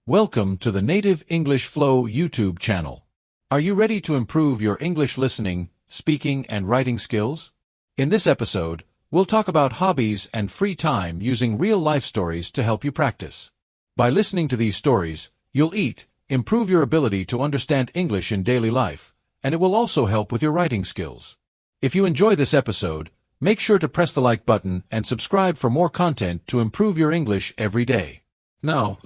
Welcome to the Native English Flow YouTube channel. Are you ready to improve your English listening, speaking, and writing skills? In this episode, we'll talk about hobbies and free time using real-life stories to help you practice. By listening to these stories, you'll improve your ability to understand English in daily life, and it will also help with your writing skills. If you enjoy this episode, make sure to press the like button and subscribe for more content to improve your English every day. Now,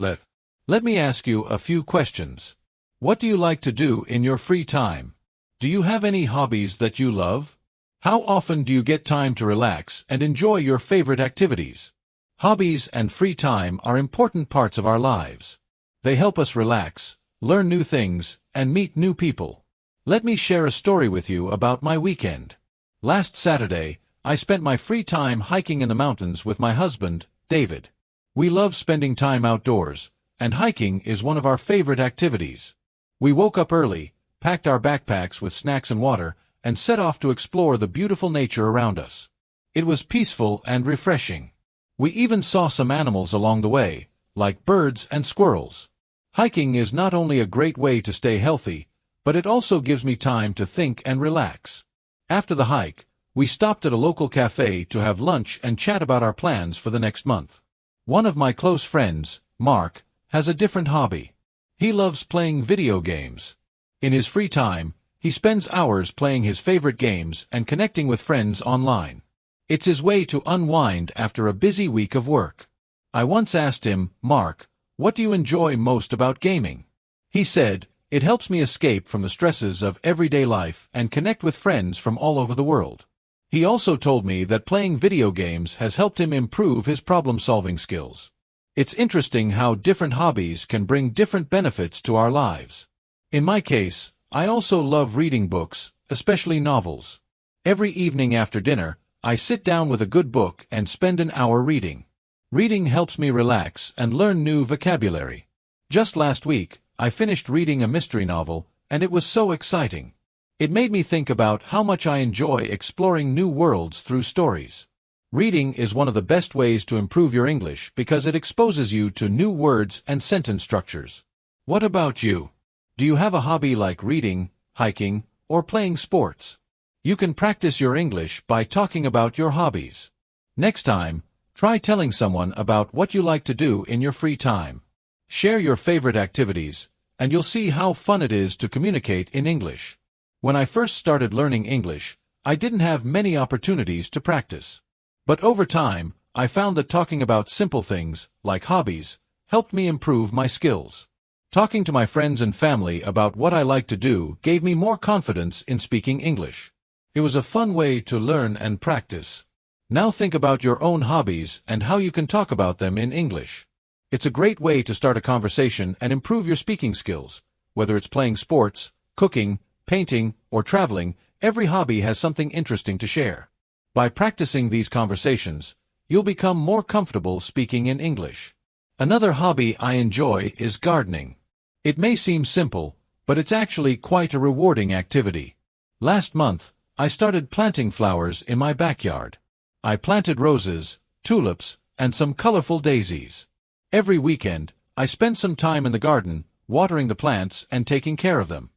let me ask you a few questions. What do you like to do in your free time? Do you have any hobbies that you love? How often do you get time to relax and enjoy your favorite activities? Hobbies and free time are important parts of our lives. They help us relax, learn new things, and meet new people. Let me share a story with you about my weekend. Last Saturday, I spent my free time hiking in the mountains with my husband, David. We love spending time outdoors, and hiking is one of our favorite activities. We woke up early, packed our backpacks with snacks and water, and set off to explore the beautiful nature around us. It was peaceful and refreshing. We even saw some animals along the way, like birds and squirrels. Hiking is not only a great way to stay healthy, but it also gives me time to think and relax. After the hike, we stopped at a local cafe to have lunch and chat about our plans for the next month. One of my close friends, Mark, has a different hobby. He loves playing video games. In his free time, he spends hours playing his favorite games and connecting with friends online. It's his way to unwind after a busy week of work. I once asked him, "Mark, what do you enjoy most about gaming?" He said, "It helps me escape from the stresses of everyday life and connect with friends from all over the world." He also told me that playing video games has helped him improve his problem-solving skills. It's interesting how different hobbies can bring different benefits to our lives. In my case, I also love reading books, especially novels. Every evening after dinner, I sit down with a good book and spend an hour reading. Reading helps me relax and learn new vocabulary. Just last week, I finished reading a mystery novel, and it was so exciting. It made me think about how much I enjoy exploring new worlds through stories. Reading is one of the best ways to improve your English because it exposes you to new words and sentence structures. What about you? Do you have a hobby like reading, hiking, or playing sports? You can practice your English by talking about your hobbies. Next time, try telling someone about what you like to do in your free time. Share your favorite activities, and you'll see how fun it is to communicate in English. When I first started learning English, I didn't have many opportunities to practice. But over time, I found that talking about simple things, like hobbies, helped me improve my skills. Talking to my friends and family about what I like to do gave me more confidence in speaking English. It was a fun way to learn and practice. Now think about your own hobbies and how you can talk about them in English. It's a great way to start a conversation and improve your speaking skills. Whether it's playing sports, cooking, painting, or traveling, every hobby has something interesting to share. By practicing these conversations, you'll become more comfortable speaking in English. Another hobby I enjoy is gardening. It may seem simple, but it's actually quite a rewarding activity. Last month, I started planting flowers in my backyard. I planted roses, tulips, and some colorful daisies. Every weekend, I spend some time in the garden, watering the plants and taking care of them.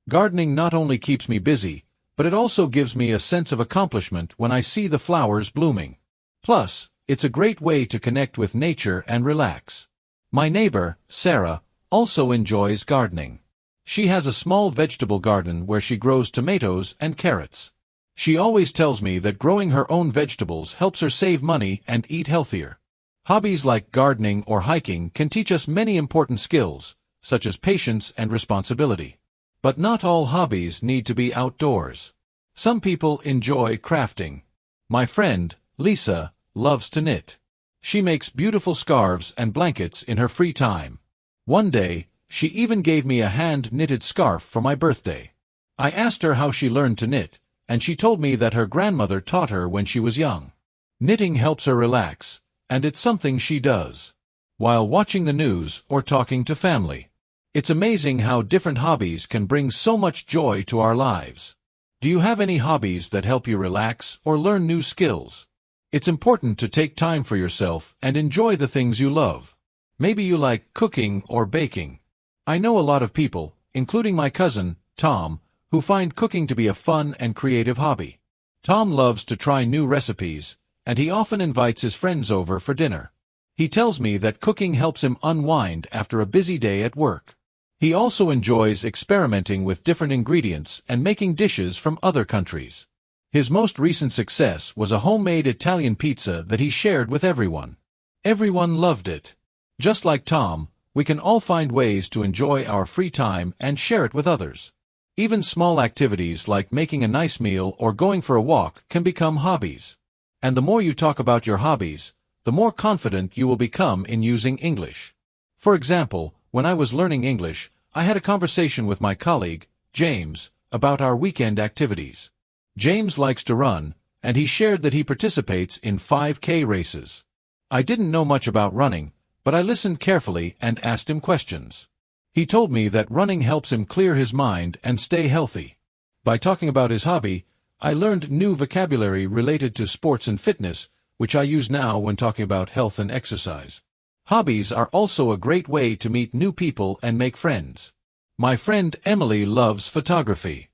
Gardening not only keeps me busy, but it also gives me a sense of accomplishment when I see the flowers blooming. Plus, it's a great way to connect with nature and relax. My neighbor, Sarah, also enjoys gardening. She has a small vegetable garden where she grows tomatoes and carrots. She always tells me that growing her own vegetables helps her save money and eat healthier. Hobbies like gardening or hiking can teach us many important skills, such as patience and responsibility. But not all hobbies need to be outdoors. Some people enjoy crafting. My friend, Lisa, loves to knit. She makes beautiful scarves and blankets in her free time. One day, she even gave me a hand-knitted scarf for my birthday. I asked her how she learned to knit, and she told me that her grandmother taught her when she was young. Knitting helps her relax, and it's something she does while watching the news or talking to family. It's amazing how different hobbies can bring so much joy to our lives. Do you have any hobbies that help you relax or learn new skills? It's important to take time for yourself and enjoy the things you love. Maybe you like cooking or baking. I know a lot of people, including my cousin, Tom, who find cooking to be a fun and creative hobby. Tom loves to try new recipes, and he often invites his friends over for dinner. He tells me that cooking helps him unwind after a busy day at work. He also enjoys experimenting with different ingredients and making dishes from other countries. His most recent success was a homemade Italian pizza that he shared with everyone. Everyone loved it. Just like Tom, we can all find ways to enjoy our free time and share it with others. Even small activities like making a nice meal or going for a walk can become hobbies. And the more you talk about your hobbies, the more confident you will become in using English. For example, when I was learning English, I had a conversation with my colleague, James, about our weekend activities. James likes to run, and he shared that he participates in 5K races. I didn't know much about running, but I listened carefully and asked him questions. He told me that running helps him clear his mind and stay healthy. By talking about his hobby, I learned new vocabulary related to sports and fitness, which I use now when talking about health and exercise. Hobbies are also a great way to meet new people and make friends. My friend Emily loves photography.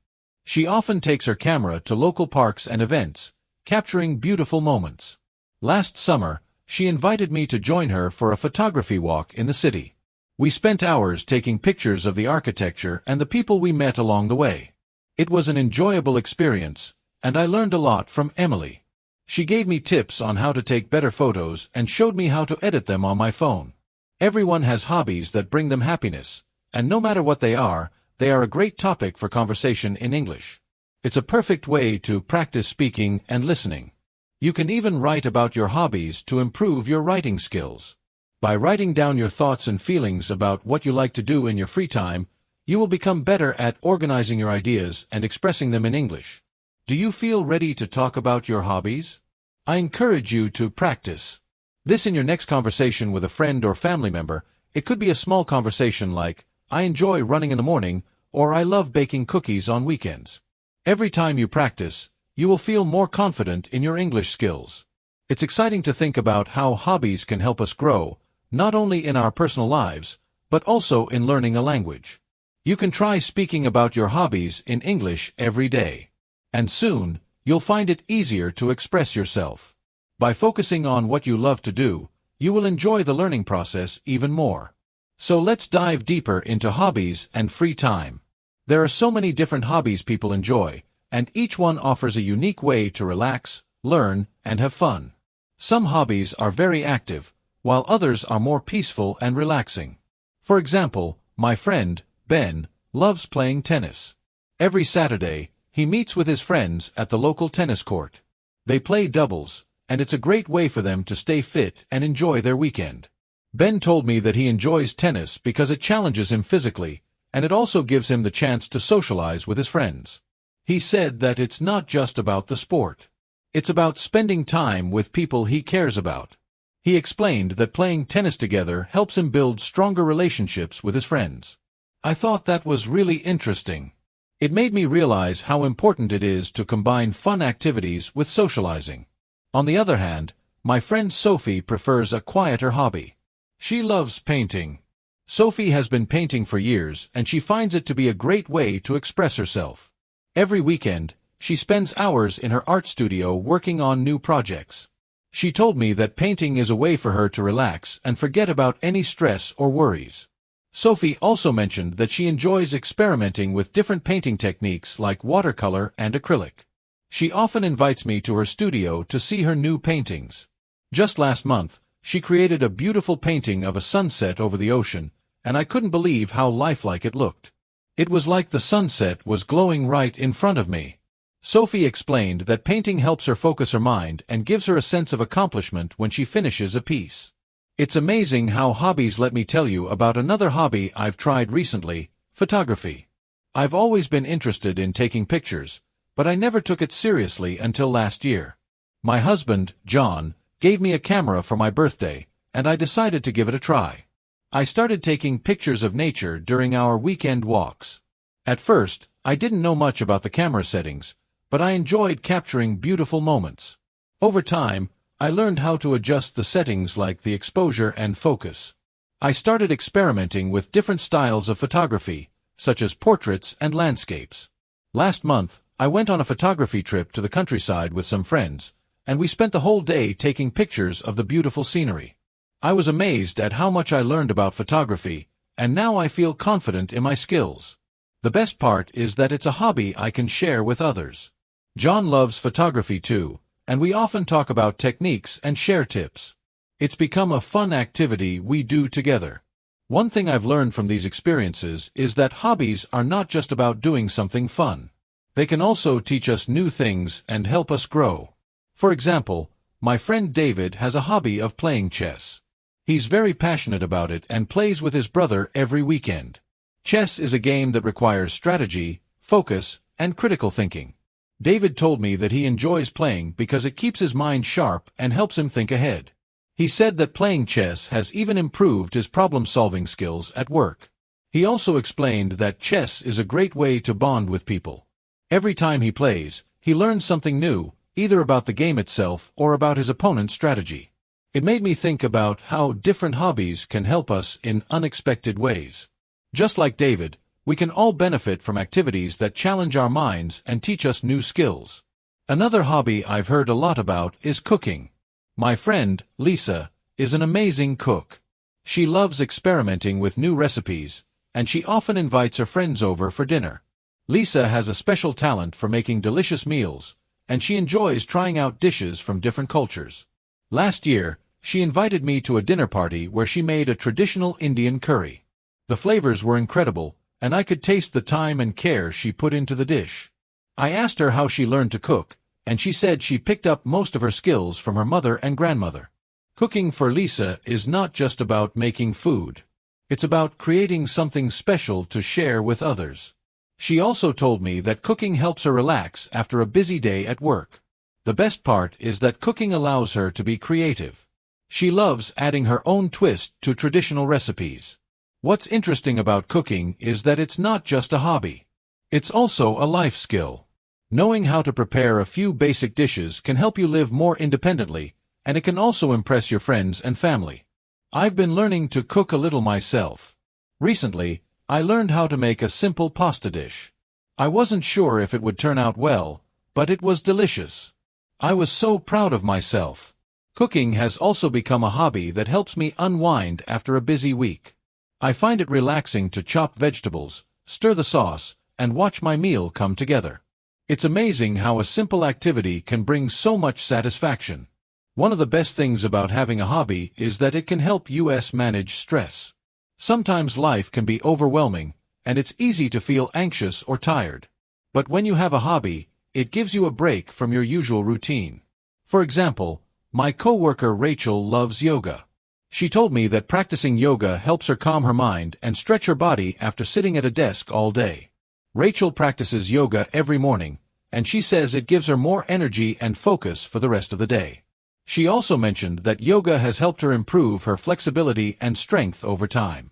She often takes her camera to local parks and events, capturing beautiful moments. Last summer, she invited me to join her for a photography walk in the city. We spent hours taking pictures of the architecture and the people we met along the way. It was an enjoyable experience, and I learned a lot from Emily. She gave me tips on how to take better photos and showed me how to edit them on my phone. Everyone has hobbies that bring them happiness, and no matter what they are a great topic for conversation in English. It's a perfect way to practice speaking and listening. You can even write about your hobbies to improve your writing skills. By writing down your thoughts and feelings about what you like to do in your free time, you will become better at organizing your ideas and expressing them in English. Do you feel ready to talk about your hobbies? I encourage you to practice this in your next conversation with a friend or family member. It could be a small conversation like, "I enjoy running in the morning," or "I love baking cookies on weekends." Every time you practice, you will feel more confident in your English skills. It's exciting to think about how hobbies can help us grow, not only in our personal lives, but also in learning a language. You can try speaking about your hobbies in English every day. And soon, you'll find it easier to express yourself. By focusing on what you love to do, you will enjoy the learning process even more. So let's dive deeper into hobbies and free time. There are so many different hobbies people enjoy, and each one offers a unique way to relax, learn, and have fun. Some hobbies are very active, while others are more peaceful and relaxing. For example, my friend, Ben, loves playing tennis. Every Saturday, he meets with his friends at the local tennis court. They play doubles, and it's a great way for them to stay fit and enjoy their weekend. Ben told me that he enjoys tennis because it challenges him physically, and it also gives him the chance to socialize with his friends. He said that it's not just about the sport. It's about spending time with people he cares about. He explained that playing tennis together helps him build stronger relationships with his friends. I thought that was really interesting. It made me realize how important it is to combine fun activities with socializing. On the other hand, my friend Sophie prefers a quieter hobby. She loves painting. Sophie has been painting for years, and she finds it to be a great way to express herself. Every weekend, she spends hours in her art studio working on new projects. She told me that painting is a way for her to relax and forget about any stress or worries. Sophie also mentioned that she enjoys experimenting with different painting techniques like watercolor and acrylic. She often invites me to her studio to see her new paintings. Just last month, she created a beautiful painting of a sunset over the ocean, and I couldn't believe how lifelike it looked. It was like the sunset was glowing right in front of me. Sophie explained that painting helps her focus her mind and gives her a sense of accomplishment when she finishes a piece. It's amazing how hobbies let me tell you about another hobby I've tried recently, photography. I've always been interested in taking pictures, but I never took it seriously until last year. My husband, John, gave me a camera for my birthday, and I decided to give it a try. I started taking pictures of nature during our weekend walks. At first, I didn't know much about the camera settings, but I enjoyed capturing beautiful moments. Over time, I learned how to adjust the settings like the exposure and focus. I started experimenting with different styles of photography, such as portraits and landscapes. Last month, I went on a photography trip to the countryside with some friends, and we spent the whole day taking pictures of the beautiful scenery. I was amazed at how much I learned about photography, and now I feel confident in my skills. The best part is that it's a hobby I can share with others. John loves photography too, and we often talk about techniques and share tips. It's become a fun activity we do together. One thing I've learned from these experiences is that hobbies are not just about doing something fun. They can also teach us new things and help us grow. For example, my friend David has a hobby of playing chess. He's very passionate about it and plays with his brother every weekend. Chess is a game that requires strategy, focus, and critical thinking. David told me that he enjoys playing because it keeps his mind sharp and helps him think ahead. He said that playing chess has even improved his problem-solving skills at work. He also explained that chess is a great way to bond with people. Every time he plays, he learns something new, either about the game itself or about his opponent's strategy. It made me think about how different hobbies can help us in unexpected ways. Just like David, we can all benefit from activities that challenge our minds and teach us new skills. Another hobby I've heard a lot about is cooking. My friend, Lisa, is an amazing cook. She loves experimenting with new recipes, and she often invites her friends over for dinner. Lisa has a special talent for making delicious meals, and she enjoys trying out dishes from different cultures. Last year, she invited me to a dinner party where she made a traditional Indian curry. The flavors were incredible, and I could taste the time and care she put into the dish. I asked her how she learned to cook, and she said she picked up most of her skills from her mother and grandmother. Cooking for Lisa is not just about making food. It's about creating something special to share with others. She also told me that cooking helps her relax after a busy day at work. The best part is that cooking allows her to be creative. She loves adding her own twist to traditional recipes. What's interesting about cooking is that it's not just a hobby. It's also a life skill. Knowing how to prepare a few basic dishes can help you live more independently, and it can also impress your friends and family. I've been learning to cook a little myself. Recently, I learned how to make a simple pasta dish. I wasn't sure if it would turn out well, but it was delicious. I was so proud of myself. Cooking has also become a hobby that helps me unwind after a busy week. I find it relaxing to chop vegetables, stir the sauce, and watch my meal come together. It's amazing how a simple activity can bring so much satisfaction. One of the best things about having a hobby is that it can help us manage stress. Sometimes life can be overwhelming, and it's easy to feel anxious or tired. But when you have a hobby, it gives you a break from your usual routine. For example, my coworker Rachel loves yoga. She told me that practicing yoga helps her calm her mind and stretch her body after sitting at a desk all day. Rachel practices yoga every morning, and she says it gives her more energy and focus for the rest of the day. She also mentioned that yoga has helped her improve her flexibility and strength over time.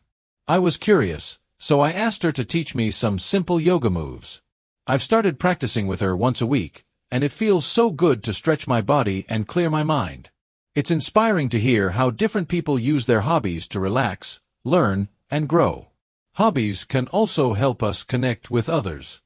I was curious, so I asked her to teach me some simple yoga moves. I've started practicing with her once a week, and it feels so good to stretch my body and clear my mind. It's inspiring to hear how different people use their hobbies to relax, learn, and grow. Hobbies can also help us connect with others.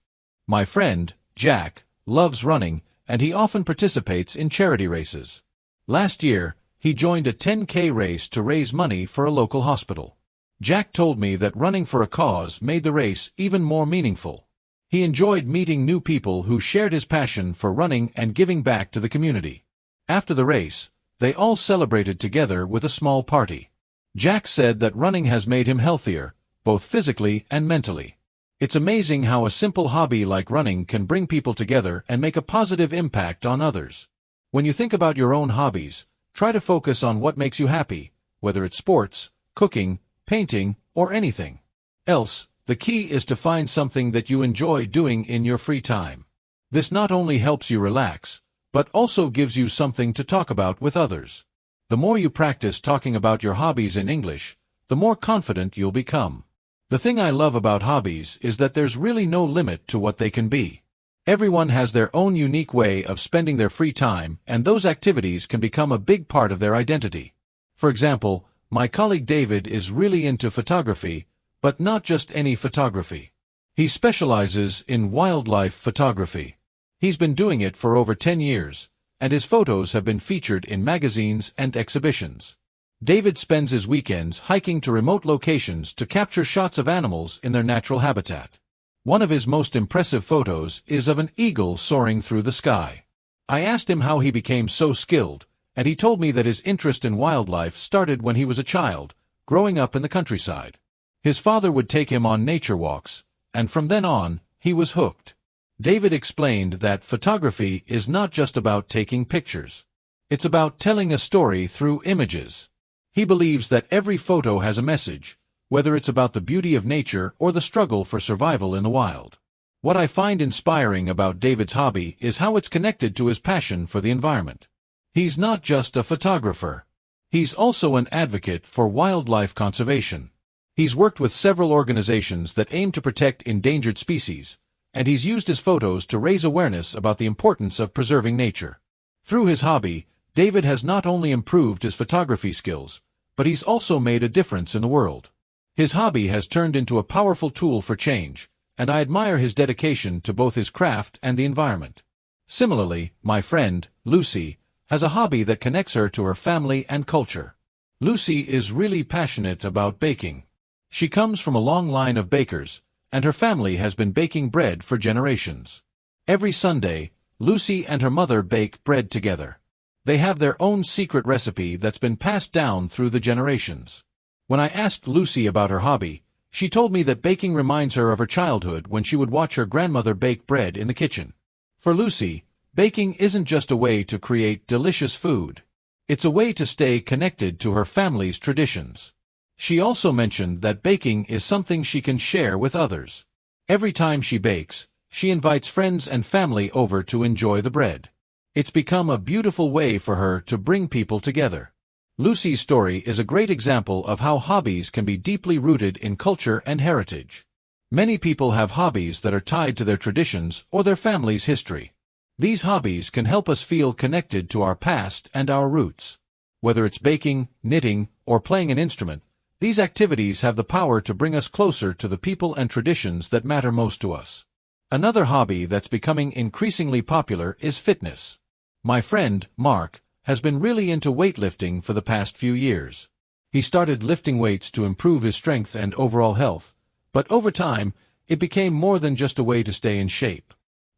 My friend, Jack, loves running, and he often participates in charity races. Last year, he joined a 10K race to raise money for a local hospital. Jack told me that running for a cause made the race even more meaningful. He enjoyed meeting new people who shared his passion for running and giving back to the community. After the race, they all celebrated together with a small party. Jack said that running has made him healthier, both physically and mentally. It's amazing how a simple hobby like running can bring people together and make a positive impact on others. When you think about your own hobbies, try to focus on what makes you happy, whether it's sports, cooking, painting, or anything else. The key is to find something that you enjoy doing in your free time. This not only helps you relax, but also gives you something to talk about with others. The more you practice talking about your hobbies in English, the more confident you'll become. The thing I love about hobbies is that there's really no limit to what they can be. Everyone has their own unique way of spending their free time, and those activities can become a big part of their identity. For example, My colleague David is really into photography, but not just any photography. He specializes in wildlife photography. He's been doing it for over 10 years, and his photos have been featured in magazines and exhibitions. David spends his weekends hiking to remote locations to capture shots of animals in their natural habitat. One of his most impressive photos is of an eagle soaring through the sky. I asked him how he became so skilled, and he told me that his interest in wildlife started when he was a child, growing up in the countryside. His father would take him on nature walks, and from then on, he was hooked. David explained that photography is not just about taking pictures. It's about telling a story through images. He believes that every photo has a message, whether it's about the beauty of nature or the struggle for survival in the wild. What I find inspiring about David's hobby is how it's connected to his passion for the environment. He's not just a photographer. He's also an advocate for wildlife conservation. He's worked with several organizations that aim to protect endangered species, and he's used his photos to raise awareness about the importance of preserving nature. Through his hobby, David has not only improved his photography skills, but he's also made a difference in the world. His hobby has turned into a powerful tool for change, and I admire his dedication to both his craft and the environment. Similarly, my friend, Lucy, has a hobby that connects her to her family and culture. Lucy is really passionate about baking. She comes from a long line of bakers, and her family has been baking bread for generations. Every Sunday, Lucy and her mother bake bread together. They have their own secret recipe that's been passed down through the generations. When I asked Lucy about her hobby, she told me that baking reminds her of her childhood when she would watch her grandmother bake bread in the kitchen. For Lucy, baking isn't just a way to create delicious food. It's a way to stay connected to her family's traditions. She also mentioned that baking is something she can share with others. Every time she bakes, she invites friends and family over to enjoy the bread. It's become a beautiful way for her to bring people together. Lucy's story is a great example of how hobbies can be deeply rooted in culture and heritage. Many people have hobbies that are tied to their traditions or their family's history. These hobbies can help us feel connected to our past and our roots. Whether it's baking, knitting, or playing an instrument, these activities have the power to bring us closer to the people and traditions that matter most to us. Another hobby that's becoming increasingly popular is fitness. My friend, Mark, has been really into weightlifting for the past few years. He started lifting weights to improve his strength and overall health, but over time, it became more than just a way to stay in shape.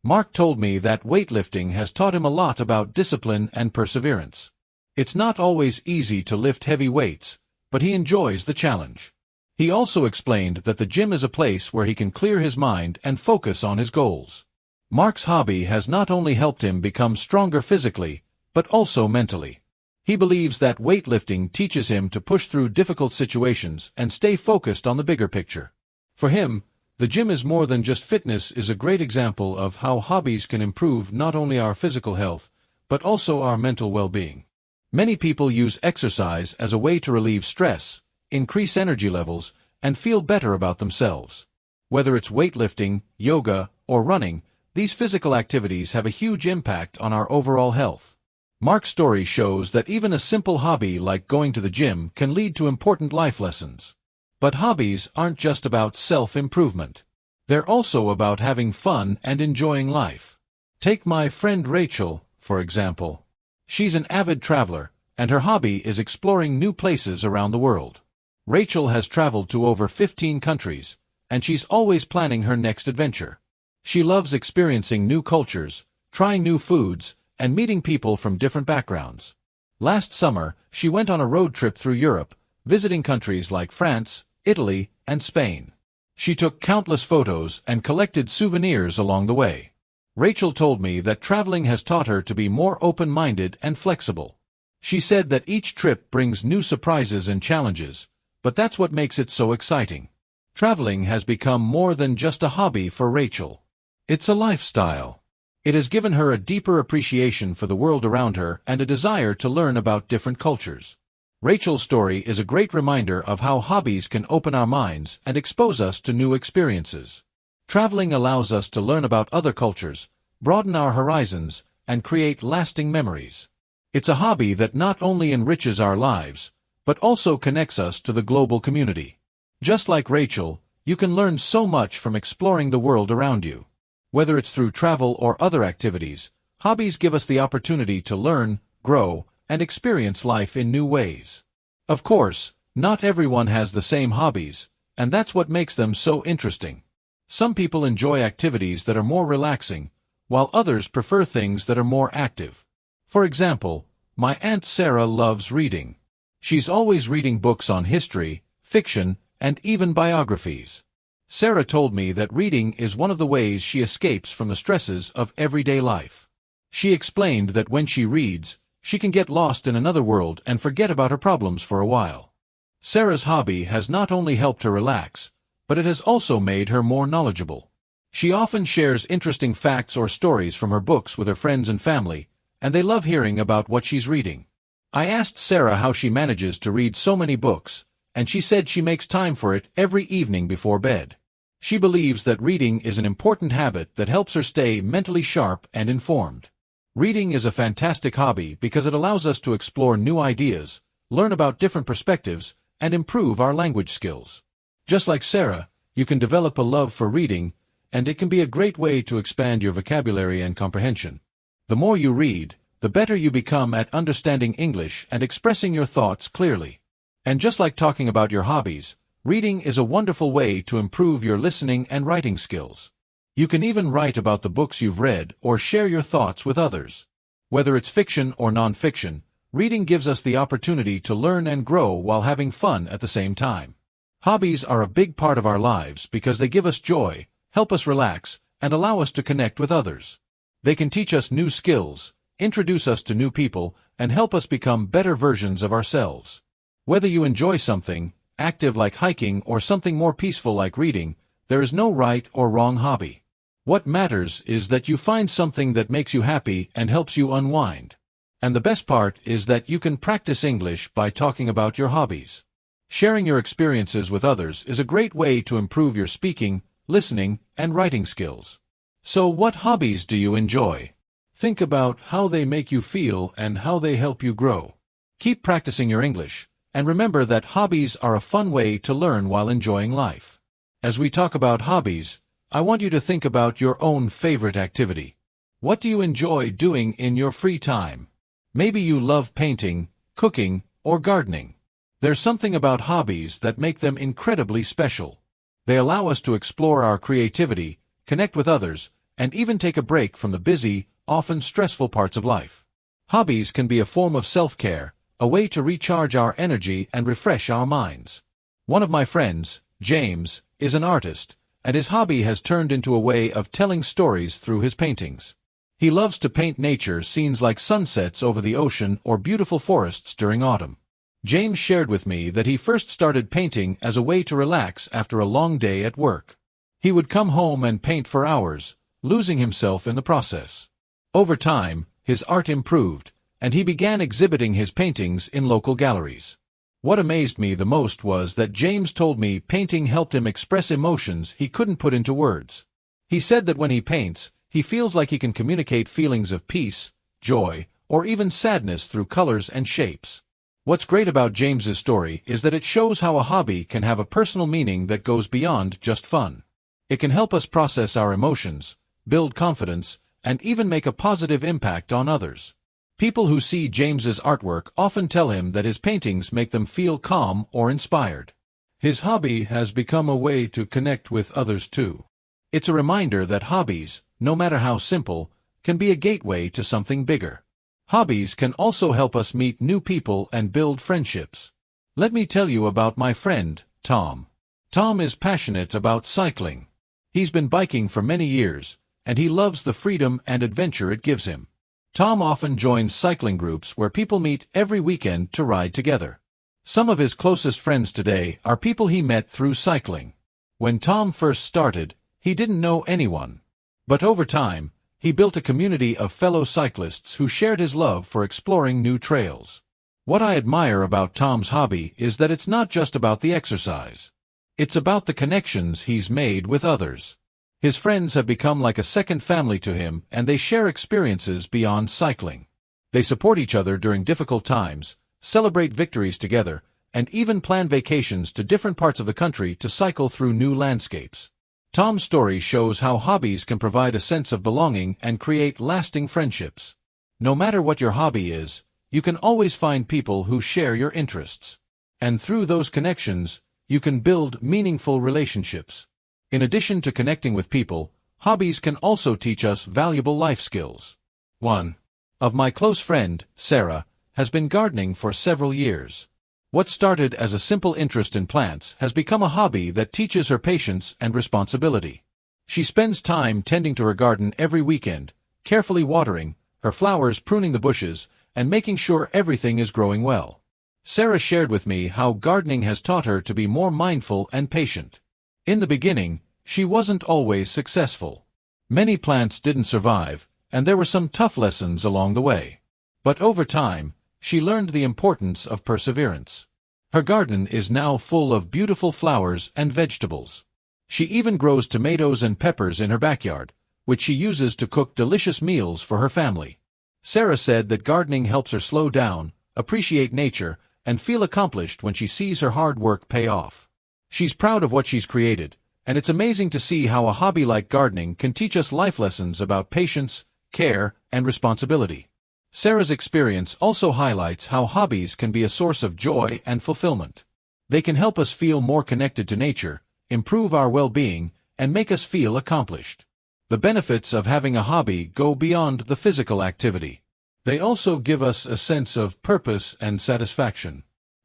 Mark told me that weightlifting has taught him a lot about discipline and perseverance. It's not always easy to lift heavy weights, but he enjoys the challenge. He also explained that the gym is a place where he can clear his mind and focus on his goals. Mark's hobby has not only helped him become stronger physically, but also mentally. He believes that weightlifting teaches him to push through difficult situations and stay focused on the bigger picture. For him, the gym is more than just fitness is a great example of how hobbies can improve not only our physical health, but also our mental well-being. Many people use exercise as a way to relieve stress, increase energy levels, and feel better about themselves. Whether it's weightlifting, yoga, or running, these physical activities have a huge impact on our overall health. Mark's story shows that even a simple hobby like going to the gym can lead to important life lessons. But hobbies aren't just about self-improvement. They're also about having fun and enjoying life. Take my friend Rachel, for example. She's an avid traveler, and her hobby is exploring new places around the world. Rachel has traveled to over 15 countries, and she's always planning her next adventure. She loves experiencing new cultures, trying new foods, and meeting people from different backgrounds. Last summer, she went on a road trip through Europe, visiting countries like France, Italy, and Spain. She took countless photos and collected souvenirs along the way. Rachel told me that traveling has taught her to be more open-minded and flexible. She said that each trip brings new surprises and challenges, but that's what makes it so exciting. Traveling has become more than just a hobby for Rachel. It's a lifestyle. It has given her a deeper appreciation for the world around her and a desire to learn about different cultures. Rachel's story is a great reminder of how hobbies can open our minds and expose us to new experiences. Traveling allows us to learn about other cultures, broaden our horizons, and create lasting memories. It's a hobby that not only enriches our lives, but also connects us to the global community. Just like Rachel, you can learn so much from exploring the world around you. Whether it's through travel or other activities, hobbies give us the opportunity to learn, grow, and experience life in new ways. Of course, not everyone has the same hobbies, and that's what makes them so interesting. Some people enjoy activities that are more relaxing, while others prefer things that are more active. For example, my Aunt Sarah loves reading. She's always reading books on history, fiction, and even biographies. Sarah told me that reading is one of the ways she escapes from the stresses of everyday life. She explained that when she reads, she can get lost in another world and forget about her problems for a while. Sarah's hobby has not only helped her relax, but it has also made her more knowledgeable. She often shares interesting facts or stories from her books with her friends and family, and they love hearing about what she's reading. I asked Sarah how she manages to read so many books, and she said she makes time for it every evening before bed. She believes that reading is an important habit that helps her stay mentally sharp and informed. Reading is a fantastic hobby because it allows us to explore new ideas, learn about different perspectives, and improve our language skills. Just like Sarah, you can develop a love for reading, and it can be a great way to expand your vocabulary and comprehension. The more you read, the better you become at understanding English and expressing your thoughts clearly. And just like talking about your hobbies, reading is a wonderful way to improve your listening and writing skills. You can even write about the books you've read or share your thoughts with others. Whether it's fiction or non-fiction, reading gives us the opportunity to learn and grow while having fun at the same time. Hobbies are a big part of our lives because they give us joy, help us relax, and allow us to connect with others. They can teach us new skills, introduce us to new people, and help us become better versions of ourselves. Whether you enjoy something active like hiking or something more peaceful like reading, there is no right or wrong hobby. What matters is that you find something that makes you happy and helps you unwind. And the best part is that you can practice English by talking about your hobbies. Sharing your experiences with others is a great way to improve your speaking, listening, and writing skills. So what hobbies do you enjoy? Think about how they make you feel and how they help you grow. Keep practicing your English, and remember that hobbies are a fun way to learn while enjoying life. As we talk about hobbies, I want you to think about your own favorite activity. What do you enjoy doing in your free time? Maybe you love painting, cooking, or gardening. There's something about hobbies that make them incredibly special. They allow us to explore our creativity, connect with others, and even take a break from the busy, often stressful parts of life. Hobbies can be a form of self-care, a way to recharge our energy and refresh our minds. One of my friends, James, is an artist, and his hobby has turned into a way of telling stories through his paintings. He loves to paint nature scenes like sunsets over the ocean or beautiful forests during autumn. James shared with me that he first started painting as a way to relax after a long day at work. He would come home and paint for hours, losing himself in the process. Over time, his art improved, and he began exhibiting his paintings in local galleries. What amazed me the most was that James told me painting helped him express emotions he couldn't put into words. He said that when he paints, he feels like he can communicate feelings of peace, joy, or even sadness through colors and shapes. What's great about James's story is that it shows how a hobby can have a personal meaning that goes beyond just fun. It can help us process our emotions, build confidence, and even make a positive impact on others. People who see James's artwork often tell him that his paintings make them feel calm or inspired. His hobby has become a way to connect with others too. It's a reminder that hobbies, no matter how simple, can be a gateway to something bigger. Hobbies can also help us meet new people and build friendships. Let me tell you about my friend, Tom. Tom is passionate about cycling. He's been biking for many years, and he loves the freedom and adventure it gives him. Tom often joins cycling groups where people meet every weekend to ride together. Some of his closest friends today are people he met through cycling. When Tom first started, he didn't know anyone. But over time, he built a community of fellow cyclists who shared his love for exploring new trails. What I admire about Tom's hobby is that it's not just about the exercise. It's about the connections he's made with others. His friends have become like a second family to him, and they share experiences beyond cycling. They support each other during difficult times, celebrate victories together, and even plan vacations to different parts of the country to cycle through new landscapes. Tom's story shows how hobbies can provide a sense of belonging and create lasting friendships. No matter what your hobby is, you can always find people who share your interests. And through those connections, you can build meaningful relationships. In addition to connecting with people, hobbies can also teach us valuable life skills. One of my close friend, Sarah, has been gardening for several years. What started as a simple interest in plants has become a hobby that teaches her patience and responsibility. She spends time tending to her garden every weekend, carefully watering her flowers, pruning the bushes, and making sure everything is growing well. Sarah shared with me how gardening has taught her to be more mindful and patient. In the beginning, she wasn't always successful. Many plants didn't survive, and there were some tough lessons along the way. But over time, she learned the importance of perseverance. Her garden is now full of beautiful flowers and vegetables. She even grows tomatoes and peppers in her backyard, which she uses to cook delicious meals for her family. Sarah said that gardening helps her slow down, appreciate nature, and feel accomplished when she sees her hard work pay off. She's proud of what she's created, and it's amazing to see how a hobby like gardening can teach us life lessons about patience, care, and responsibility. Sarah's experience also highlights how hobbies can be a source of joy and fulfillment. They can help us feel more connected to nature, improve our well-being, and make us feel accomplished. The benefits of having a hobby go beyond the physical activity. They also give us a sense of purpose and satisfaction.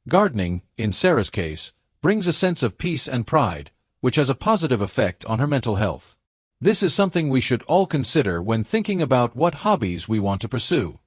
Gardening, in Sarah's case, brings a sense of peace and pride, which has a positive effect on her mental health. This is something we should all consider when thinking about what hobbies we want to pursue.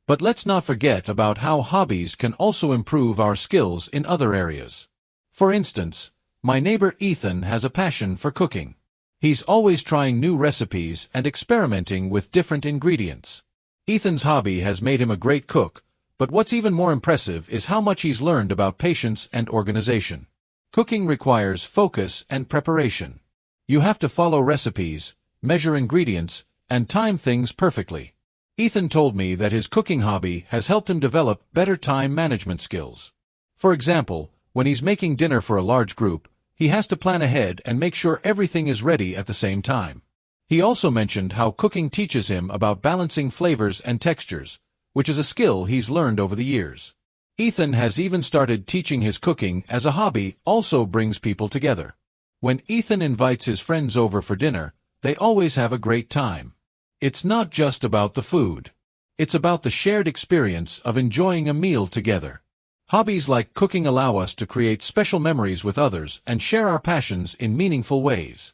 But let's not forget about how hobbies can also improve our skills in other areas. For instance, my neighbor Ethan has a passion for cooking. He's always trying new recipes and experimenting with different ingredients. Ethan's hobby has made him a great cook, but what's even more impressive is how much he's learned about patience and organization. Cooking requires focus and preparation. You have to follow recipes, measure ingredients, and time things perfectly. Ethan told me that his cooking hobby has helped him develop better time management skills. For example, when he's making dinner for a large group, he has to plan ahead and make sure everything is ready at the same time. He also mentioned how cooking teaches him about balancing flavors and textures, which is a skill he's learned over the years. Ethan has even started teaching his cooking as a hobby also brings people together. When Ethan invites his friends over for dinner, they always have a great time. It's not just about the food. It's about the shared experience of enjoying a meal together. Hobbies like cooking allow us to create special memories with others and share our passions in meaningful ways.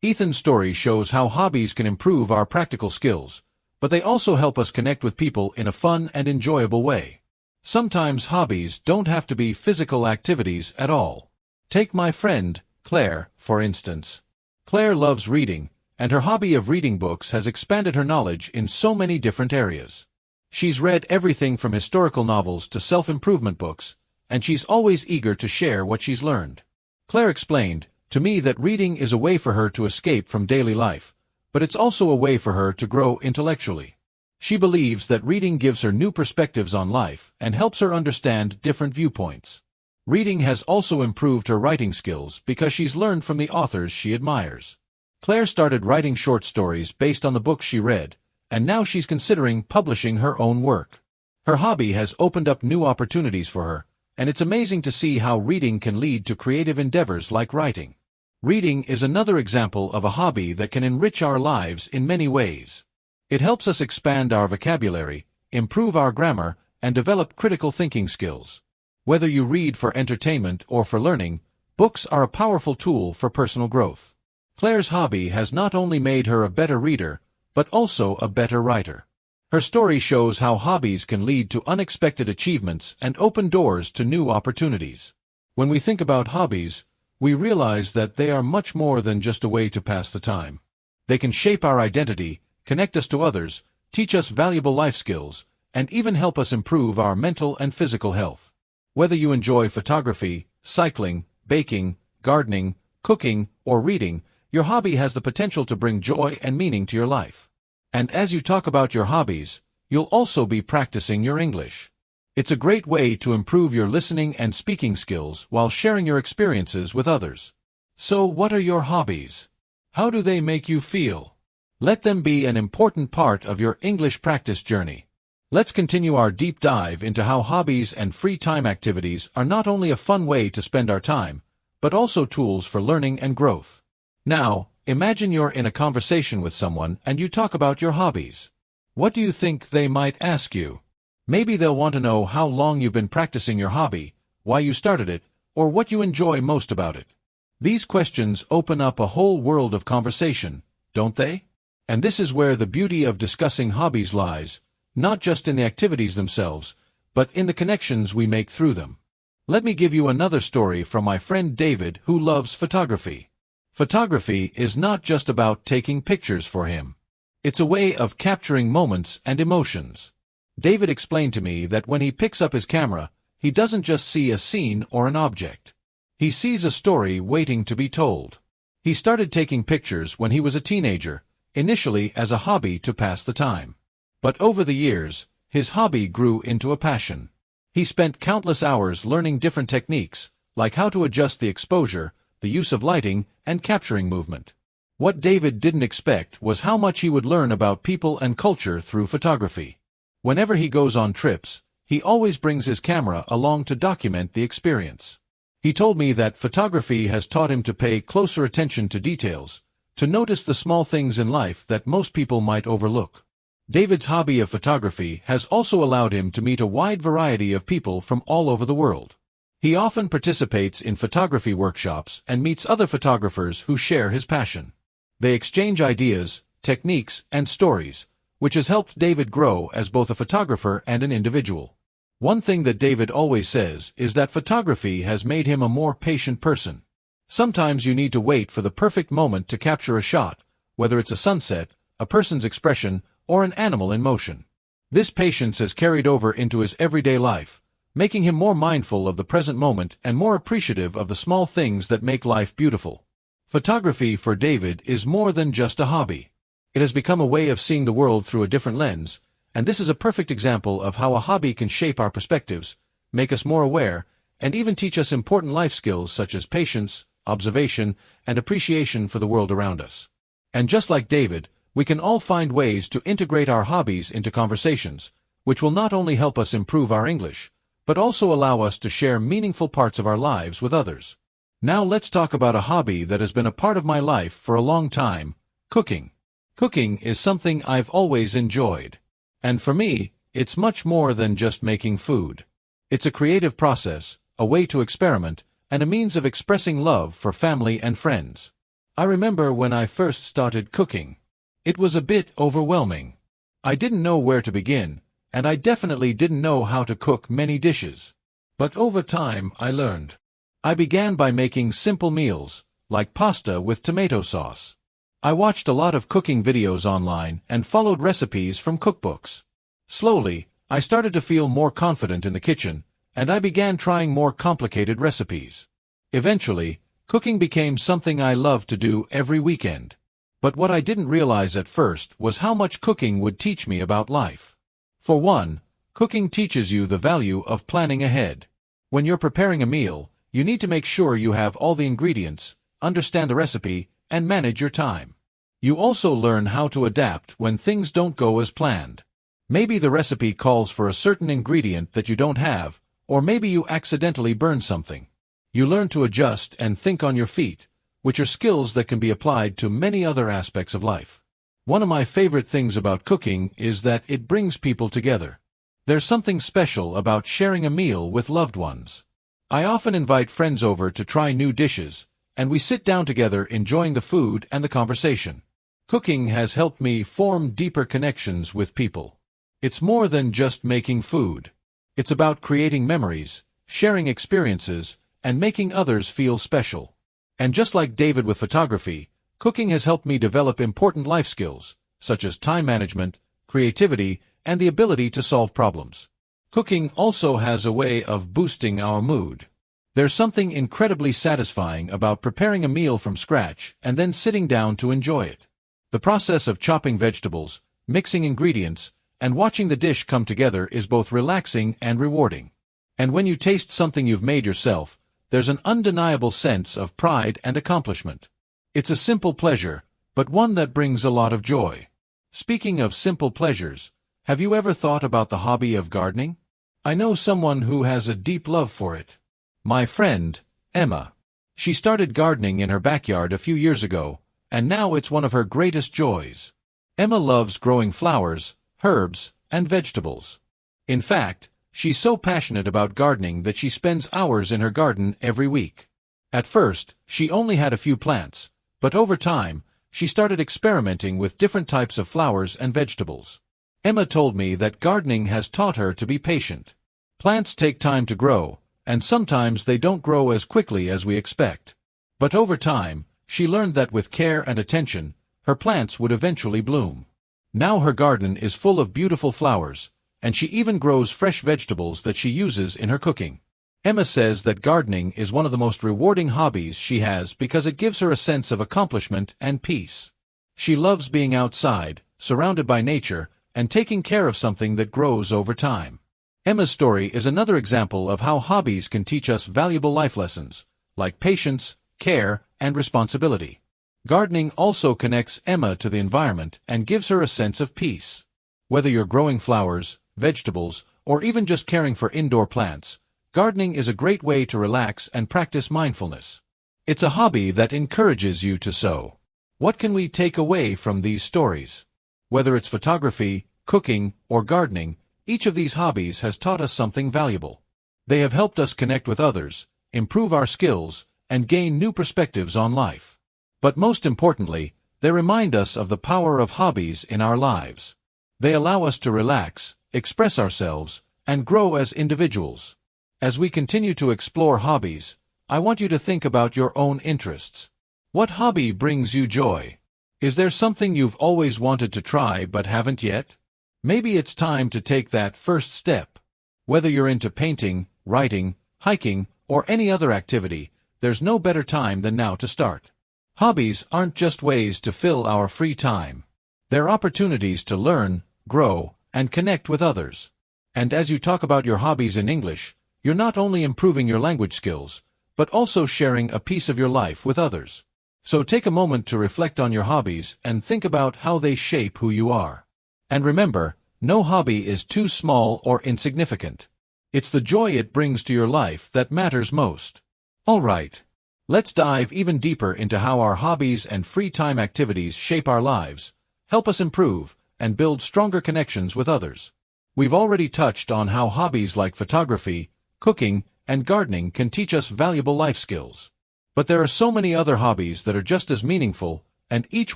Ethan's story shows how hobbies can improve our practical skills, but they also help us connect with people in a fun and enjoyable way. Sometimes hobbies don't have to be physical activities at all. Take my friend, Claire, for instance. Claire loves reading, and her hobby of reading books has expanded her knowledge in so many different areas. She's read everything from historical novels to self-improvement books, and she's always eager to share what she's learned. Claire explained to me that reading is a way for her to escape from daily life, but it's also a way for her to grow intellectually. She believes that reading gives her new perspectives on life and helps her understand different viewpoints. Reading has also improved her writing skills because she's learned from the authors she admires. Claire started writing short stories based on the books she read, and now she's considering publishing her own work. Her hobby has opened up new opportunities for her, and it's amazing to see how reading can lead to creative endeavors like writing. Reading is another example of a hobby that can enrich our lives in many ways. It helps us expand our vocabulary, improve our grammar, and develop critical thinking skills. Whether you read for entertainment or for learning, books are a powerful tool for personal growth. Claire's hobby has not only made her a better reader, but also a better writer. Her story shows how hobbies can lead to unexpected achievements and open doors to new opportunities. When we think about hobbies, we realize that they are much more than just a way to pass the time. They can shape our identity, connect us to others, teach us valuable life skills, and even help us improve our mental and physical health. Whether you enjoy photography, cycling, baking, gardening, cooking, or reading, your hobby has the potential to bring joy and meaning to your life. And as you talk about your hobbies, you'll also be practicing your English. It's a great way to improve your listening and speaking skills while sharing your experiences with others. So, what are your hobbies? How do they make you feel? Let them be an important part of your English practice journey. Let's continue our deep dive into how hobbies and free time activities are not only a fun way to spend our time, but also tools for learning and growth. Now, imagine you're in a conversation with someone and you talk about your hobbies. What do you think they might ask you? Maybe they'll want to know how long you've been practicing your hobby, why you started it, or what you enjoy most about it. These questions open up a whole world of conversation, don't they? And this is where the beauty of discussing hobbies lies, not just in the activities themselves, but in the connections we make through them. Let me give you another story from my friend David, who loves photography. Photography is not just about taking pictures for him. It's a way of capturing moments and emotions. David explained to me that when he picks up his camera, he doesn't just see a scene or an object. He sees a story waiting to be told. He started taking pictures when he was a teenager, initially as a hobby to pass the time. But over the years, his hobby grew into a passion. He spent countless hours learning different techniques, like how to adjust the exposure, the use of lighting, and capturing movement. What David didn't expect was how much he would learn about people and culture through photography. Whenever he goes on trips, he always brings his camera along to document the experience. He told me that photography has taught him to pay closer attention to details, to notice the small things in life that most people might overlook. David's hobby of photography has also allowed him to meet a wide variety of people from all over the world. He often participates in photography workshops and meets other photographers who share his passion. They exchange ideas, techniques, and stories, which has helped David grow as both a photographer and an individual. One thing that David always says is that photography has made him a more patient person. Sometimes you need to wait for the perfect moment to capture a shot, whether it's a sunset, a person's expression, or an animal in motion. This patience has carried over into his everyday life, making him more mindful of the present moment and more appreciative of the small things that make life beautiful. Photography for David is more than just a hobby. It has become a way of seeing the world through a different lens, and this is a perfect example of how a hobby can shape our perspectives, make us more aware, and even teach us important life skills such as patience, observation, and appreciation for the world around us. And just like David, we can all find ways to integrate our hobbies into conversations, which will not only help us improve our English, but also allow us to share meaningful parts of our lives with others. Now let's talk about a hobby that has been a part of my life for a long time: cooking. Cooking is something I've always enjoyed. And for me, it's much more than just making food. It's a creative process, a way to experiment, and a means of expressing love for family and friends. I remember when I first started cooking. It was a bit overwhelming. I didn't know where to begin, and I definitely didn't know how to cook many dishes. But over time, I learned. I began by making simple meals, like pasta with tomato sauce. I watched a lot of cooking videos online and followed recipes from cookbooks. Slowly, I started to feel more confident in the kitchen, and I began trying more complicated recipes. Eventually, cooking became something I loved to do every weekend. But what I didn't realize at first was how much cooking would teach me about life. For one, cooking teaches you the value of planning ahead. When you're preparing a meal, you need to make sure you have all the ingredients, understand the recipe, and manage your time. You also learn how to adapt when things don't go as planned. Maybe the recipe calls for a certain ingredient that you don't have, or maybe you accidentally burn something. You learn to adjust and think on your feet, which are skills that can be applied to many other aspects of life. One of my favorite things about cooking is that it brings people together. There's something special about sharing a meal with loved ones. I often invite friends over to try new dishes, and we sit down together enjoying the food and the conversation. Cooking has helped me form deeper connections with people. It's more than just making food. It's about creating memories, sharing experiences, and making others feel special. And just like David with photography, cooking has helped me develop important life skills, such as time management, creativity, and the ability to solve problems. Cooking also has a way of boosting our mood. There's something incredibly satisfying about preparing a meal from scratch and then sitting down to enjoy it. The process of chopping vegetables, mixing ingredients, and watching the dish come together is both relaxing and rewarding. And when you taste something you've made yourself, there's an undeniable sense of pride and accomplishment. It's a simple pleasure, but one that brings a lot of joy. Speaking of simple pleasures, have you ever thought about the hobby of gardening? I know someone who has a deep love for it. My friend, Emma. She started gardening in her backyard a few years ago, and now it's one of her greatest joys. Emma loves growing flowers, herbs, and vegetables. In fact, she's so passionate about gardening that she spends hours in her garden every week. At first, she only had a few plants, but over time, she started experimenting with different types of flowers and vegetables. Emma told me that gardening has taught her to be patient. Plants take time to grow, and sometimes they don't grow as quickly as we expect. But over time, she learned that with care and attention, her plants would eventually bloom. Now her garden is full of beautiful flowers, and she even grows fresh vegetables that she uses in her cooking. Emma says that gardening is one of the most rewarding hobbies she has because it gives her a sense of accomplishment and peace. She loves being outside, surrounded by nature, and taking care of something that grows over time. Emma's story is another example of how hobbies can teach us valuable life lessons, like patience, care, and responsibility. Gardening also connects Emma to the environment and gives her a sense of peace. Whether you're growing flowers, vegetables, or even just caring for indoor plants, gardening is a great way to relax and practice mindfulness. It's a hobby that encourages you to sow. What can we take away from these stories? Whether it's photography, cooking, or gardening, each of these hobbies has taught us something valuable. They have helped us connect with others, improve our skills, and gain new perspectives on life. But most importantly, they remind us of the power of hobbies in our lives. They allow us to relax, express ourselves, and grow as individuals. As we continue to explore hobbies, I want you to think about your own interests. What hobby brings you joy? Is there something you've always wanted to try but haven't yet? Maybe it's time to take that first step. Whether you're into painting, writing, hiking, or any other activity, there's no better time than now to start. Hobbies aren't just ways to fill our free time. They're opportunities to learn, grow, and connect with others. And as you talk about your hobbies in English, you're not only improving your language skills, but also sharing a piece of your life with others. So take a moment to reflect on your hobbies and think about how they shape who you are. And remember, no hobby is too small or insignificant. It's the joy it brings to your life that matters most. All right. Let's dive even deeper into how our hobbies and free time activities shape our lives, help us improve, and build stronger connections with others. We've already touched on how hobbies like photography, cooking, and gardening can teach us valuable life skills. But there are so many other hobbies that are just as meaningful, and each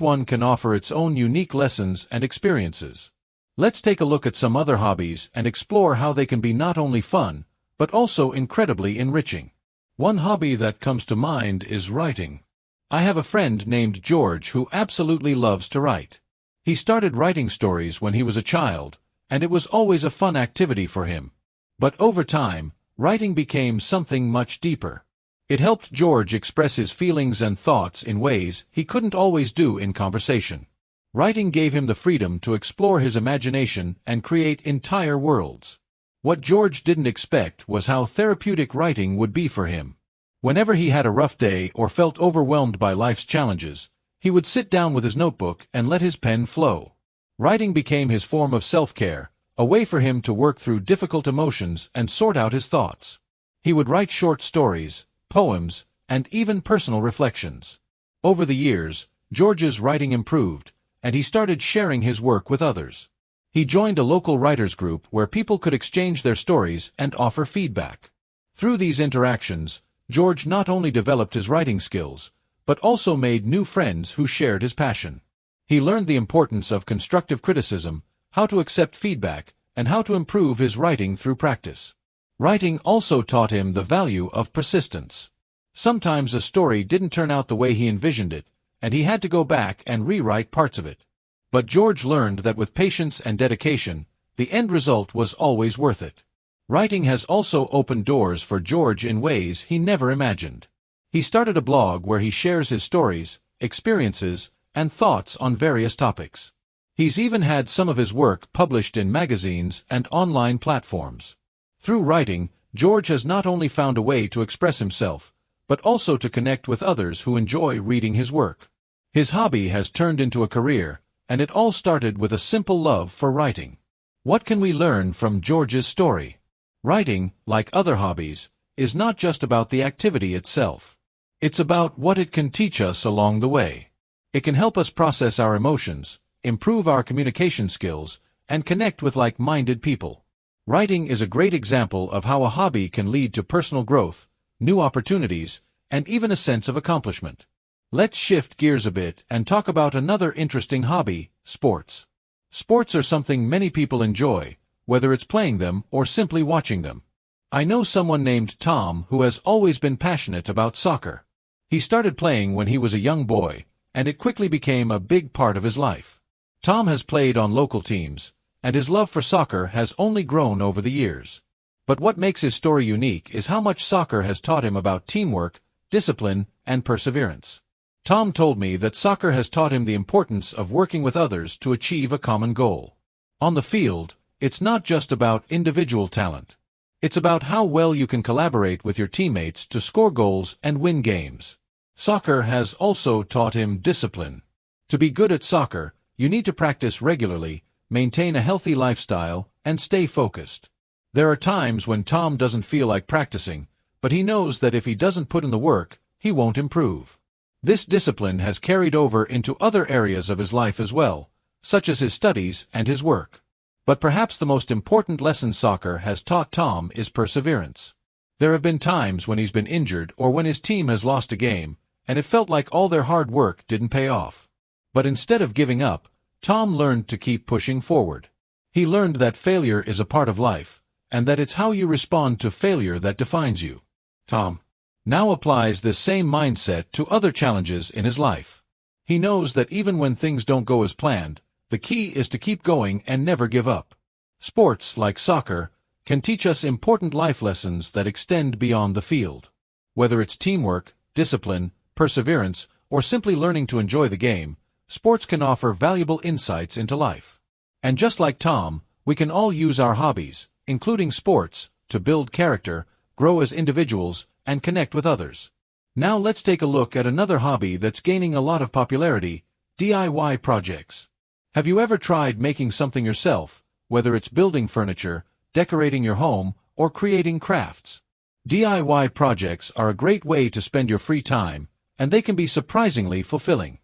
one can offer its own unique lessons and experiences. Let's take a look at some other hobbies and explore how they can be not only fun, but also incredibly enriching. One hobby that comes to mind is writing. I have a friend named George who absolutely loves to write. He started writing stories when he was a child, and it was always a fun activity for him. But over time, writing became something much deeper. It helped George express his feelings and thoughts in ways he couldn't always do in conversation. Writing gave him the freedom to explore his imagination and create entire worlds. What George didn't expect was how therapeutic writing would be for him. Whenever he had a rough day or felt overwhelmed by life's challenges, he would sit down with his notebook and let his pen flow. Writing became his form of self-care, a way for him to work through difficult emotions and sort out his thoughts. He would write short stories, poems, and even personal reflections. Over the years, George's writing improved, and he started sharing his work with others. He joined a local writers group where people could exchange their stories and offer feedback. Through these interactions, George not only developed his writing skills, but also made new friends who shared his passion. He learned the importance of constructive criticism, how to accept feedback, and how to improve his writing through practice. Writing also taught him the value of persistence. Sometimes a story didn't turn out the way he envisioned it, and he had to go back and rewrite parts of it. But George learned that with patience and dedication, the end result was always worth it. Writing has also opened doors for George in ways he never imagined. He started a blog where he shares his stories, experiences, and thoughts on various topics. He's even had some of his work published in magazines and online platforms. Through writing, George has not only found a way to express himself, but also to connect with others who enjoy reading his work. His hobby has turned into a career, and it all started with a simple love for writing. What can we learn from George's story? Writing, like other hobbies, is not just about the activity itself. It's about what it can teach us along the way. It can help us process our emotions, improve our communication skills, and connect with like-minded people. Writing is a great example of how a hobby can lead to personal growth, new opportunities, and even a sense of accomplishment. Let's shift gears a bit and talk about another interesting hobby, sports. Sports are something many people enjoy, whether it's playing them or simply watching them. I know someone named Tom who has always been passionate about soccer. He started playing when he was a young boy, and it quickly became a big part of his life. Tom has played on local teams, and his love for soccer has only grown over the years. But what makes his story unique is how much soccer has taught him about teamwork, discipline, and perseverance. Tom told me that soccer has taught him the importance of working with others to achieve a common goal. On the field, it's not just about individual talent. It's about how well you can collaborate with your teammates to score goals and win games. Soccer has also taught him discipline. To be good at soccer, you need to practice regularly, maintain a healthy lifestyle, and stay focused. There are times when Tom doesn't feel like practicing, but he knows that if he doesn't put in the work, he won't improve. This discipline has carried over into other areas of his life as well, such as his studies and his work. But perhaps the most important lesson soccer has taught Tom is perseverance. There have been times when he's been injured or when his team has lost a game, and it felt like all their hard work didn't pay off. But instead of giving up, Tom learned to keep pushing forward. He learned that failure is a part of life, and that it's how you respond to failure that defines you. Tom now applies this same mindset to other challenges in his life. He knows that even when things don't go as planned, the key is to keep going and never give up. Sports, like soccer, can teach us important life lessons that extend beyond the field. Whether it's teamwork, discipline, perseverance, or simply learning to enjoy the game, sports can offer valuable insights into life. And just like Tom, we can all use our hobbies, including sports, to build character, grow as individuals, and connect with others. Now let's take a look at another hobby that's gaining a lot of popularity: DIY projects. Have you ever tried making something yourself, whether it's building furniture, decorating your home, or creating crafts? DIY projects are a great way to spend your free time, and they can be surprisingly fulfilling.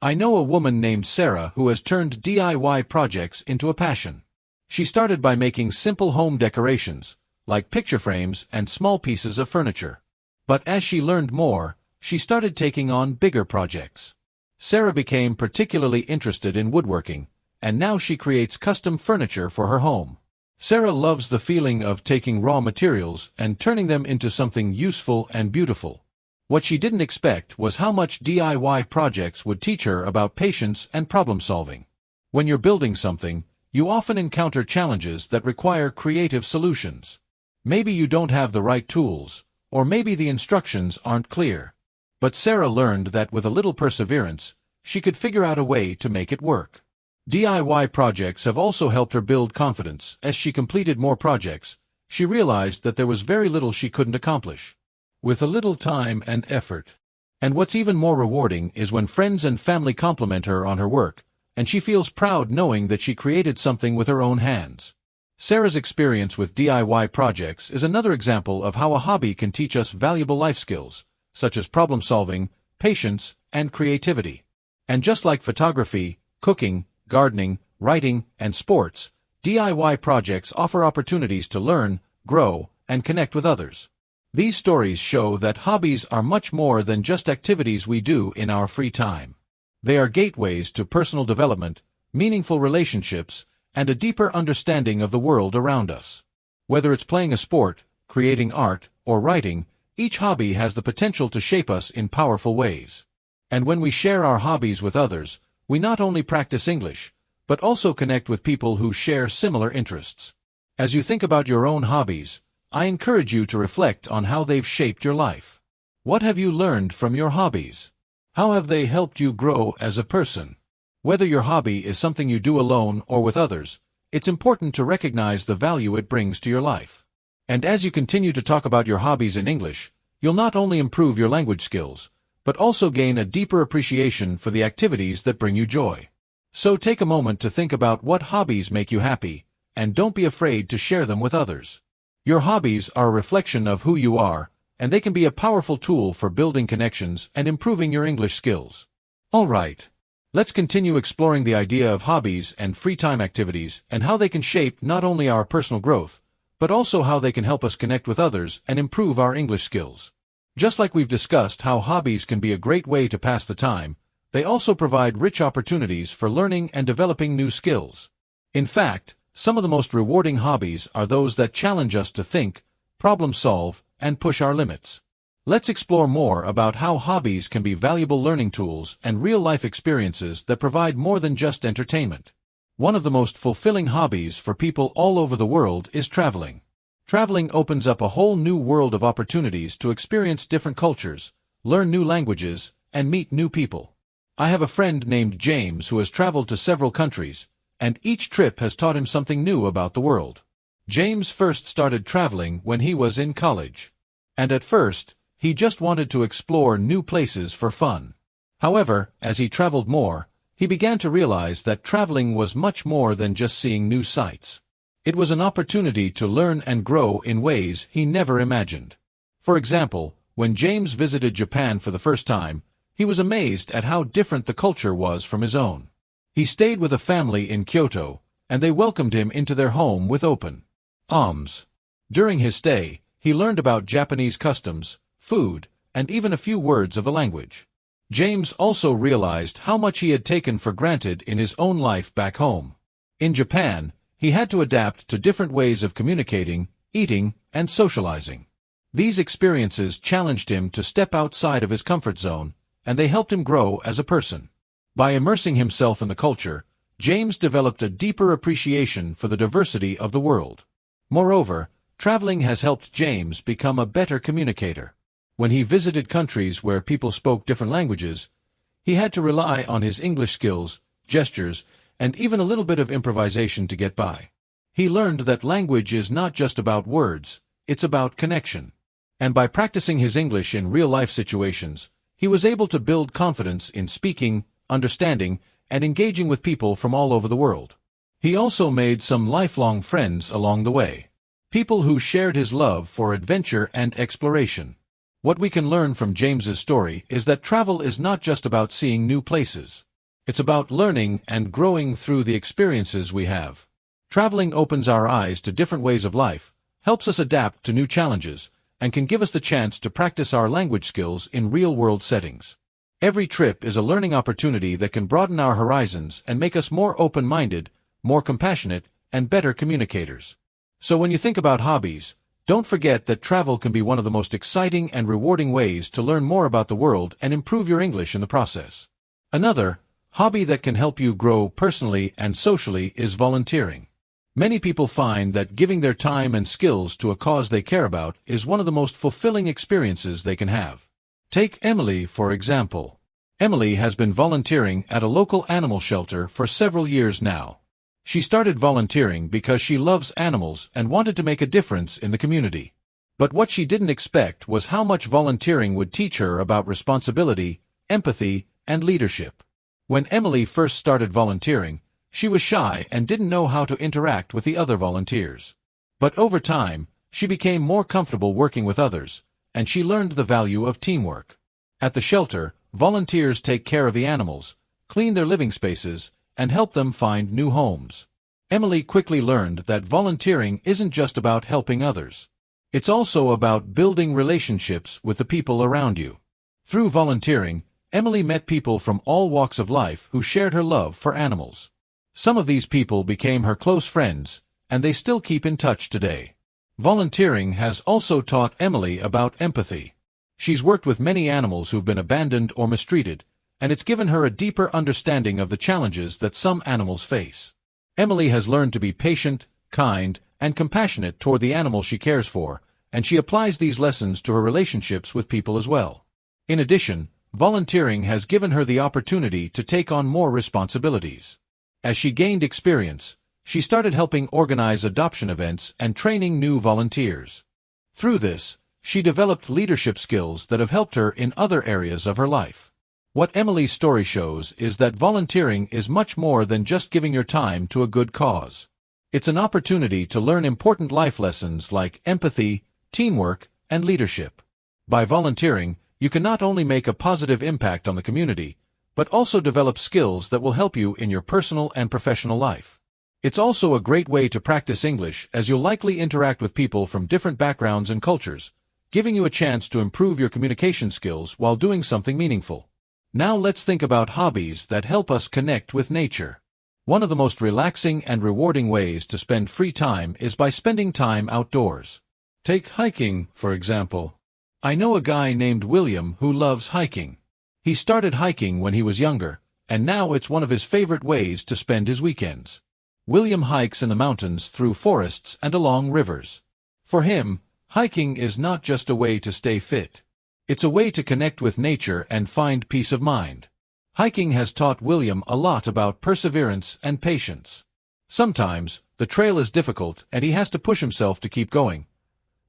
I know a woman named Sarah who has turned DIY projects into a passion. She started by making simple home decorations, like picture frames and small pieces of furniture. But as she learned more, she started taking on bigger projects. Sarah became particularly interested in woodworking, and now she creates custom furniture for her home. Sarah loves the feeling of taking raw materials and turning them into something useful and beautiful. What she didn't expect was how much DIY projects would teach her about patience and problem-solving. When you're building something, you often encounter challenges that require creative solutions. Maybe you don't have the right tools, or maybe the instructions aren't clear. But Sarah learned that with a little perseverance, she could figure out a way to make it work. DIY projects have also helped her build confidence. As she completed more projects, she realized that there was very little she couldn't accomplish with a little time and effort. And what's even more rewarding is when friends and family compliment her on her work, and she feels proud knowing that she created something with her own hands. Sarah's experience with DIY projects is another example of how a hobby can teach us valuable life skills, such as problem-solving, patience, and creativity. And just like photography, cooking, gardening, writing, and sports, DIY projects offer opportunities to learn, grow, and connect with others. These stories show that hobbies are much more than just activities we do in our free time. They are gateways to personal development, meaningful relationships, and a deeper understanding of the world around us. Whether it's playing a sport, creating art, or writing, each hobby has the potential to shape us in powerful ways. And when we share our hobbies with others, we not only practice English, but also connect with people who share similar interests. As you think about your own hobbies, I encourage you to reflect on how they've shaped your life. What have you learned from your hobbies? How have they helped you grow as a person? Whether your hobby is something you do alone or with others, it's important to recognize the value it brings to your life. And as you continue to talk about your hobbies in English, you'll not only improve your language skills, but also gain a deeper appreciation for the activities that bring you joy. So take a moment to think about what hobbies make you happy, and don't be afraid to share them with others. Your hobbies are a reflection of who you are, and they can be a powerful tool for building connections and improving your English skills. All right. Let's continue exploring the idea of hobbies and free time activities and how they can shape not only our personal growth, but also how they can help us connect with others and improve our English skills. Just like we've discussed how hobbies can be a great way to pass the time, they also provide rich opportunities for learning and developing new skills. In fact, some of the most rewarding hobbies are those that challenge us to think, problem solve, and push our limits. Let's explore more about how hobbies can be valuable learning tools and real-life experiences that provide more than just entertainment. One of the most fulfilling hobbies for people all over the world is traveling. Traveling opens up a whole new world of opportunities to experience different cultures, learn new languages, and meet new people. I have a friend named James who has traveled to several countries, and each trip has taught him something new about the world. James first started traveling when he was in college. And at first, he just wanted to explore new places for fun. However, as he traveled more, he began to realize that traveling was much more than just seeing new sights. It was an opportunity to learn and grow in ways he never imagined. For example, when James visited Japan for the first time, he was amazed at how different the culture was from his own. He stayed with a family in Kyoto, and they welcomed him into their home with open arms. During his stay, he learned about Japanese customs, food, and even a few words of the language. James also realized how much he had taken for granted in his own life back home. In Japan, he had to adapt to different ways of communicating, eating, and socializing. These experiences challenged him to step outside of his comfort zone, and they helped him grow as a person. By immersing himself in the culture, James developed a deeper appreciation for the diversity of the world. Moreover, traveling has helped James become a better communicator. When he visited countries where people spoke different languages, he had to rely on his English skills, gestures, and even a little bit of improvisation to get by. He learned that language is not just about words, it's about connection. And by practicing his English in real-life situations, he was able to build confidence in speaking, understanding, and engaging with people from all over the world. He also made some lifelong friends along the way. People who shared his love for adventure and exploration. What we can learn from James's story is that travel is not just about seeing new places. It's about learning and growing through the experiences we have. Traveling opens our eyes to different ways of life, helps us adapt to new challenges, and can give us the chance to practice our language skills in real-world settings. Every trip is a learning opportunity that can broaden our horizons and make us more open-minded, more compassionate, and better communicators. So when you think about hobbies, don't forget that travel can be one of the most exciting and rewarding ways to learn more about the world and improve your English in the process. Another hobby that can help you grow personally and socially is volunteering. Many people find that giving their time and skills to a cause they care about is one of the most fulfilling experiences they can have. Take Emily, for example. Emily has been volunteering at a local animal shelter for several years now. She started volunteering because she loves animals and wanted to make a difference in the community. But what she didn't expect was how much volunteering would teach her about responsibility, empathy, and leadership. When Emily first started volunteering, she was shy and didn't know how to interact with the other volunteers. But over time, she became more comfortable working with others, and she learned the value of teamwork. At the shelter, volunteers take care of the animals, clean their living spaces, and help them find new homes. Emily quickly learned that volunteering isn't just about helping others. It's also about building relationships with the people around you. Through volunteering, Emily met people from all walks of life who shared her love for animals. Some of these people became her close friends, and they still keep in touch today. Volunteering has also taught Emily about empathy. She's worked with many animals who've been abandoned or mistreated, and it's given her a deeper understanding of the challenges that some animals face. Emily has learned to be patient, kind, and compassionate toward the animals she cares for, and she applies these lessons to her relationships with people as well. In addition, Volunteering has given her the opportunity to take on more responsibilities. As she gained experience, she started helping organize adoption events and training new volunteers. Through this, she developed leadership skills that have helped her in other areas of her life. What Emily's story shows is that volunteering is much more than just giving your time to a good cause. It's an opportunity to learn important life lessons like empathy, teamwork, and leadership. By volunteering, you can not only make a positive impact on the community, but also develop skills that will help you in your personal and professional life. It's also a great way to practice English, as you'll likely interact with people from different backgrounds and cultures, giving you a chance to improve your communication skills while doing something meaningful. Now let's think about hobbies that help us connect with nature. One of the most relaxing and rewarding ways to spend free time is by spending time outdoors. Take hiking, for example. I know a guy named William who loves hiking. He started hiking when he was younger, and now it's one of his favorite ways to spend his weekends. William hikes in the mountains, through forests, and along rivers. For him, hiking is not just a way to stay fit. It's a way to connect with nature and find peace of mind. Hiking has taught William a lot about perseverance and patience. Sometimes, the trail is difficult and he has to push himself to keep going.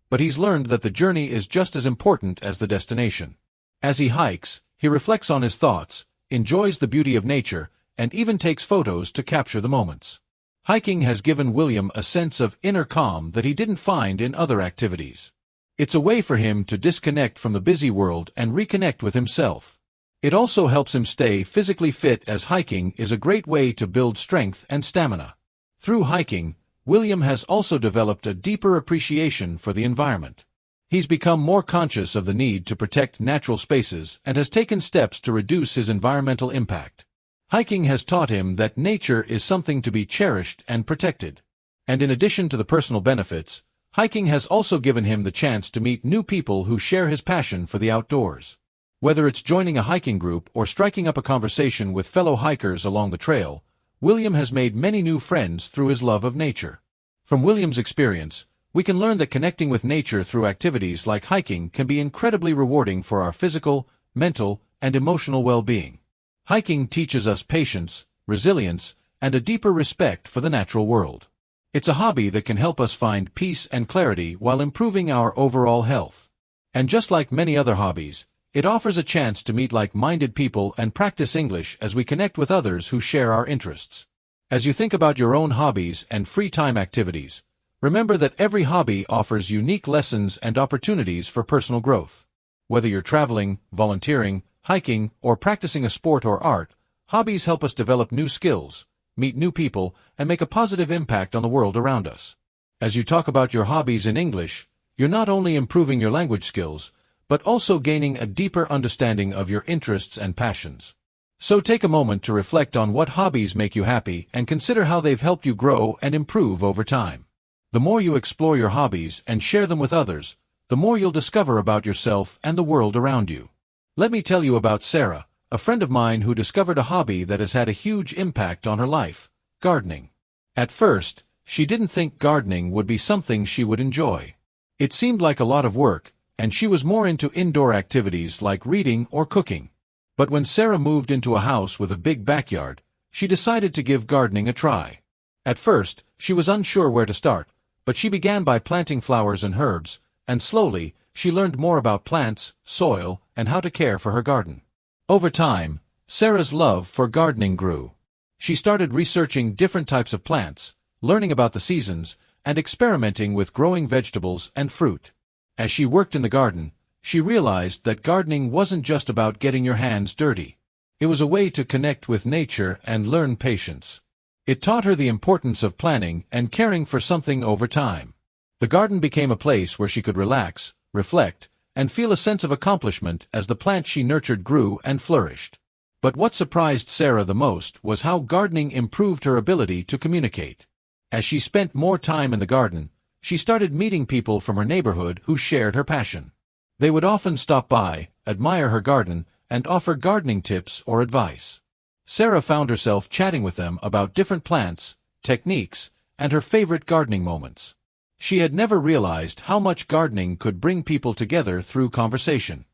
But he's learned that the journey is just as important as the destination. As he hikes, he reflects on his thoughts, enjoys the beauty of nature, and even takes photos to capture the moments. Hiking has given William a sense of inner calm that he didn't find in other activities. It's a way for him to disconnect from the busy world and reconnect with himself. It also helps him stay physically fit, as hiking is a great way to build strength and stamina. Through hiking, William has also developed a deeper appreciation for the environment. He's become more conscious of the need to protect natural spaces and has taken steps to reduce his environmental impact. Hiking has taught him that nature is something to be cherished and protected. And in addition to the personal benefits, hiking has also given him the chance to meet new people who share his passion for the outdoors. Whether it's joining a hiking group or striking up a conversation with fellow hikers along the trail, William has made many new friends through his love of nature. From William's experience, we can learn that connecting with nature through activities like hiking can be incredibly rewarding for our physical, mental, and emotional well-being. Hiking teaches us patience, resilience, and a deeper respect for the natural world. It's a hobby that can help us find peace and clarity while improving our overall health. And just like many other hobbies, it offers a chance to meet like-minded people and practice English as we connect with others who share our interests. As you think about your own hobbies and free time activities, remember that every hobby offers unique lessons and opportunities for personal growth. Whether you're traveling, volunteering, hiking, or practicing a sport or art, hobbies help us develop new skills, meet new people, and make a positive impact on the world around us. As you talk about your hobbies in English, you're not only improving your language skills, but also gaining a deeper understanding of your interests and passions. So take a moment to reflect on what hobbies make you happy and consider how they've helped you grow and improve over time. The more you explore your hobbies and share them with others, the more you'll discover about yourself and the world around you. Let me tell you about Sarah, a friend of mine who discovered a hobby that has had a huge impact on her life: gardening. At first, she didn't think gardening would be something she would enjoy. It seemed like a lot of work, and she was more into indoor activities like reading or cooking. But when Sarah moved into a house with a big backyard, she decided to give gardening a try. At first, she was unsure where to start, but she began by planting flowers and herbs, and slowly, she learned more about plants, soil, and how to care for her garden. Over time, Sarah's love for gardening grew. She started researching different types of plants, learning about the seasons, and experimenting with growing vegetables and fruit. As she worked in the garden, she realized that gardening wasn't just about getting your hands dirty. It was a way to connect with nature and learn patience. It taught her the importance of planning and caring for something over time. The garden became a place where she could relax, reflect, and feel a sense of accomplishment as the plants she nurtured grew and flourished. But what surprised Sarah the most was how gardening improved her ability to communicate. As she spent more time in the garden, she started meeting people from her neighborhood who shared her passion. They would often stop by, admire her garden, and offer gardening tips or advice. Sarah found herself chatting with them about different plants, techniques, and her favorite gardening moments. She had never realized how much gardening could bring people together through conversation.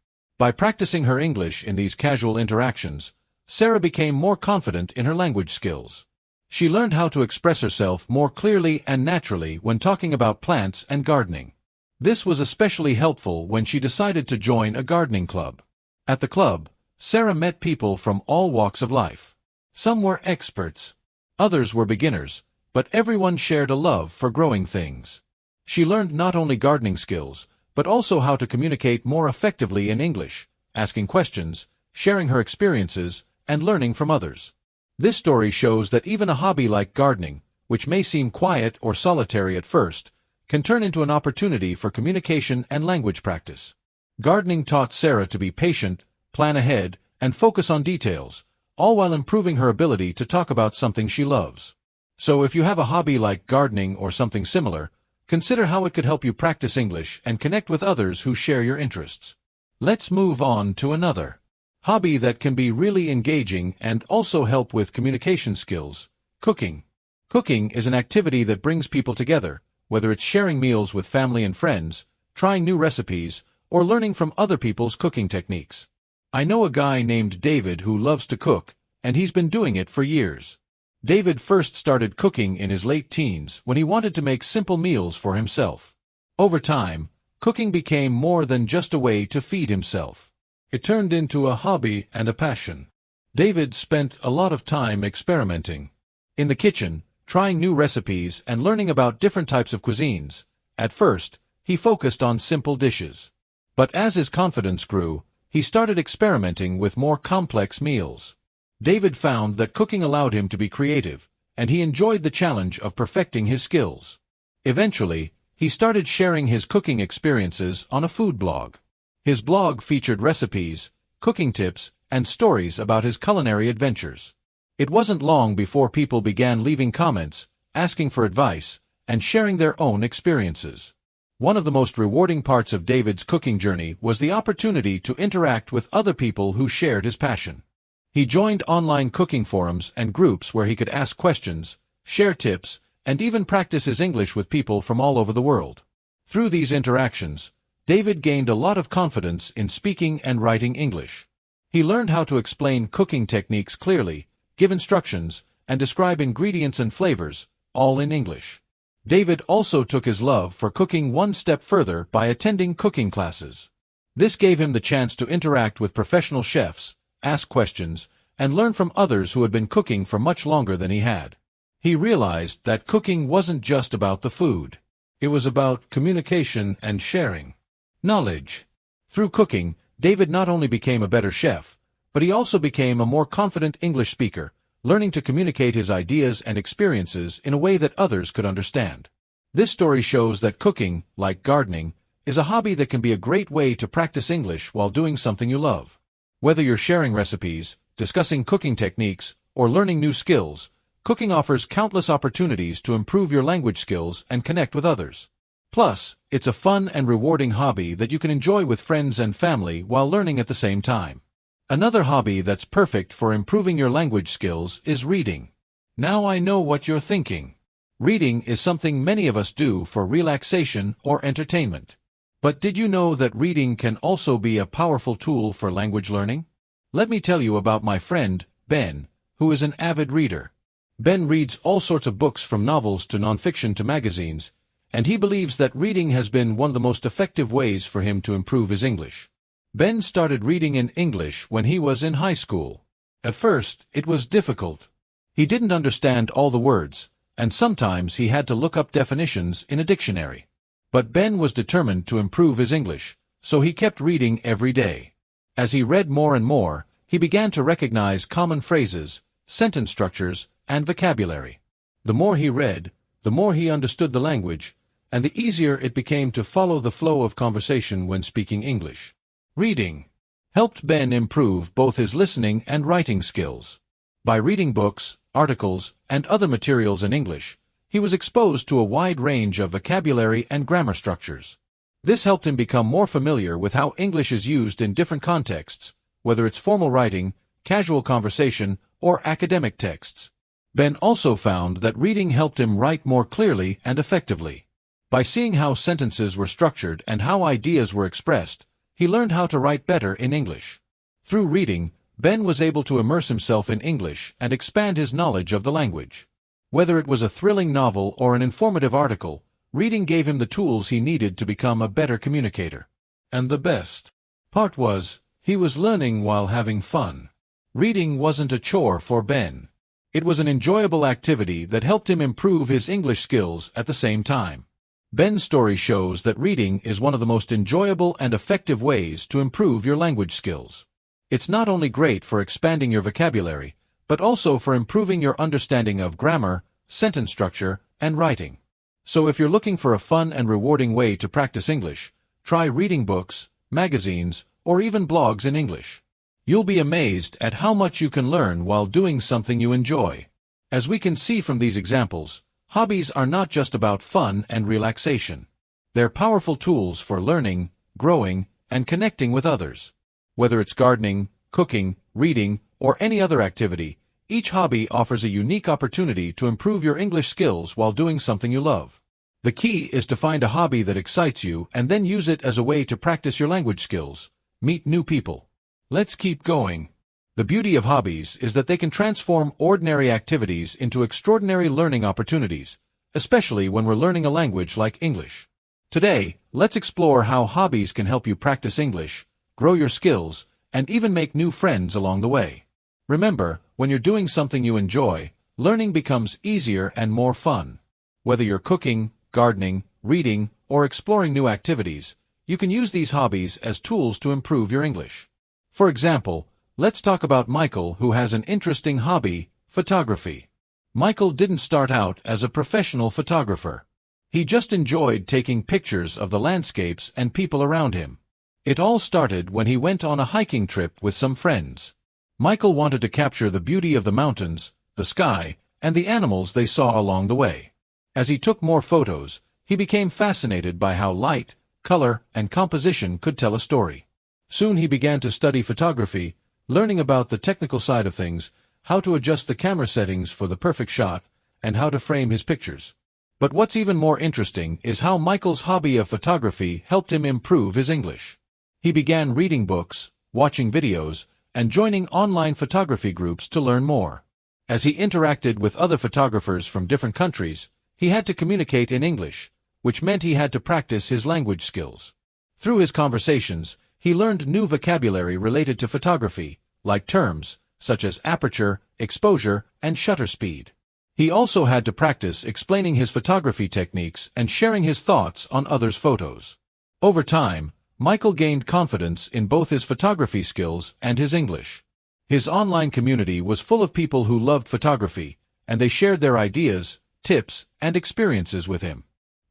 By practicing her English in these casual interactions, Sarah became more confident in her language skills. She learned how to express herself more clearly and naturally when talking about plants and gardening. This was especially helpful when she decided to join a gardening club. At the club, Sarah met people from all walks of life. Some were experts. Others were beginners, but everyone shared a love for growing things. She learned not only gardening skills, but also how to communicate more effectively in English, asking questions, sharing her experiences, and learning from others. This story shows that even a hobby like gardening, which may seem quiet or solitary at first, can turn into an opportunity for communication and language practice. Gardening taught Sarah to be patient, plan ahead, and focus on details, all while improving her ability to talk about something she loves. So if you have a hobby like gardening or something similar, consider how it could help you practice English and connect with others who share your interests. Let's move on to another hobby that can be really engaging and also help with communication skills: cooking. Cooking is an activity that brings people together, whether it's sharing meals with family and friends, trying new recipes, or learning from other people's cooking techniques. I know a guy named David who loves to cook, and he's been doing it for years. David first started cooking in his late teens when he wanted to make simple meals for himself. Over time, cooking became more than just a way to feed himself. It turned into a hobby and a passion. David spent a lot of time experimenting in the kitchen, trying new recipes and learning about different types of cuisines. At first, he focused on simple dishes. But as his confidence grew, he started experimenting with more complex meals. David found that cooking allowed him to be creative, and he enjoyed the challenge of perfecting his skills. Eventually, he started sharing his cooking experiences on a food blog. His blog featured recipes, cooking tips, and stories about his culinary adventures. It wasn't long before people began leaving comments, asking for advice, and sharing their own experiences. One of the most rewarding parts of David's cooking journey was the opportunity to interact with other people who shared his passion. He joined online cooking forums and groups where he could ask questions, share tips, and even practice his English with people from all over the world. Through these interactions, David gained a lot of confidence in speaking and writing English. He learned how to explain cooking techniques clearly, give instructions, and describe ingredients and flavors, all in English. David also took his love for cooking one step further by attending cooking classes. This gave him the chance to interact with professional chefs, ask questions, and learn from others who had been cooking for much longer than he had. He realized that cooking wasn't just about the food. It was about communication and sharing knowledge. Through cooking, David not only became a better chef, but he also became a more confident English speaker, learning to communicate his ideas and experiences in a way that others could understand. This story shows that cooking, like gardening, is a hobby that can be a great way to practice English while doing something you love. Whether you're sharing recipes, discussing cooking techniques, or learning new skills, cooking offers countless opportunities to improve your language skills and connect with others. Plus, it's a fun and rewarding hobby that you can enjoy with friends and family while learning at the same time. Another hobby that's perfect for improving your language skills is reading. Now I know what you're thinking. Reading is something many of us do for relaxation or entertainment. But did you know that reading can also be a powerful tool for language learning? Let me tell you about my friend, Ben, who is an avid reader. Ben reads all sorts of books from novels to nonfiction to magazines, and he believes that reading has been one of the most effective ways for him to improve his English. Ben started reading in English when he was in high school. At first, it was difficult. He didn't understand all the words, and sometimes he had to look up definitions in a dictionary. But Ben was determined to improve his English, so he kept reading every day. As he read more and more, he began to recognize common phrases, sentence structures, and vocabulary. The more he read, the more he understood the language, and the easier it became to follow the flow of conversation when speaking English. Reading helped Ben improve both his listening and writing skills. By reading books, articles, and other materials in English, he was exposed to a wide range of vocabulary and grammar structures. This helped him become more familiar with how English is used in different contexts, whether it's formal writing, casual conversation, or academic texts. Ben also found that reading helped him write more clearly and effectively. By seeing how sentences were structured and how ideas were expressed, he learned how to write better in English. Through reading, Ben was able to immerse himself in English and expand his knowledge of the language. Whether it was a thrilling novel or an informative article, reading gave him the tools he needed to become a better communicator. And the best part was, he was learning while having fun. Reading wasn't a chore for Ben. It was an enjoyable activity that helped him improve his English skills at the same time. Ben's story shows that reading is one of the most enjoyable and effective ways to improve your language skills. It's not only great for expanding your vocabulary, but also for improving your understanding of grammar, sentence structure, and writing. So if you're looking for a fun and rewarding way to practice English, try reading books, magazines, or even blogs in English. You'll be amazed at how much you can learn while doing something you enjoy. As we can see from these examples, hobbies are not just about fun and relaxation. They're powerful tools for learning, growing, and connecting with others. Whether it's gardening, cooking, reading, or any other activity, each hobby offers a unique opportunity to improve your English skills while doing something you love. The key is to find a hobby that excites you and then use it as a way to practice your language skills, meet new people. Let's keep going. The beauty of hobbies is that they can transform ordinary activities into extraordinary learning opportunities, especially when we're learning a language like English. Today, let's explore how hobbies can help you practice English, grow your skills, and even make new friends along the way. Remember, when you're doing something you enjoy, learning becomes easier and more fun. Whether you're cooking, gardening, reading, or exploring new activities, you can use these hobbies as tools to improve your English. For example, let's talk about Michael, who has an interesting hobby, photography. Michael didn't start out as a professional photographer. He just enjoyed taking pictures of the landscapes and people around him. It all started when he went on a hiking trip with some friends. Michael wanted to capture the beauty of the mountains, the sky, and the animals they saw along the way. As he took more photos, he became fascinated by how light, color, and composition could tell a story. Soon he began to study photography, learning about the technical side of things, how to adjust the camera settings for the perfect shot, and how to frame his pictures. But what's even more interesting is how Michael's hobby of photography helped him improve his English. He began reading books, watching videos, and joining online photography groups to learn more. As he interacted with other photographers from different countries, he had to communicate in English, which meant he had to practice his language skills. Through his conversations, he learned new vocabulary related to photography, like terms such as aperture, exposure, and shutter speed. He also had to practice explaining his photography techniques and sharing his thoughts on others' photos. Over time, Michael gained confidence in both his photography skills and his English. His online community was full of people who loved photography, and they shared their ideas, tips, and experiences with him.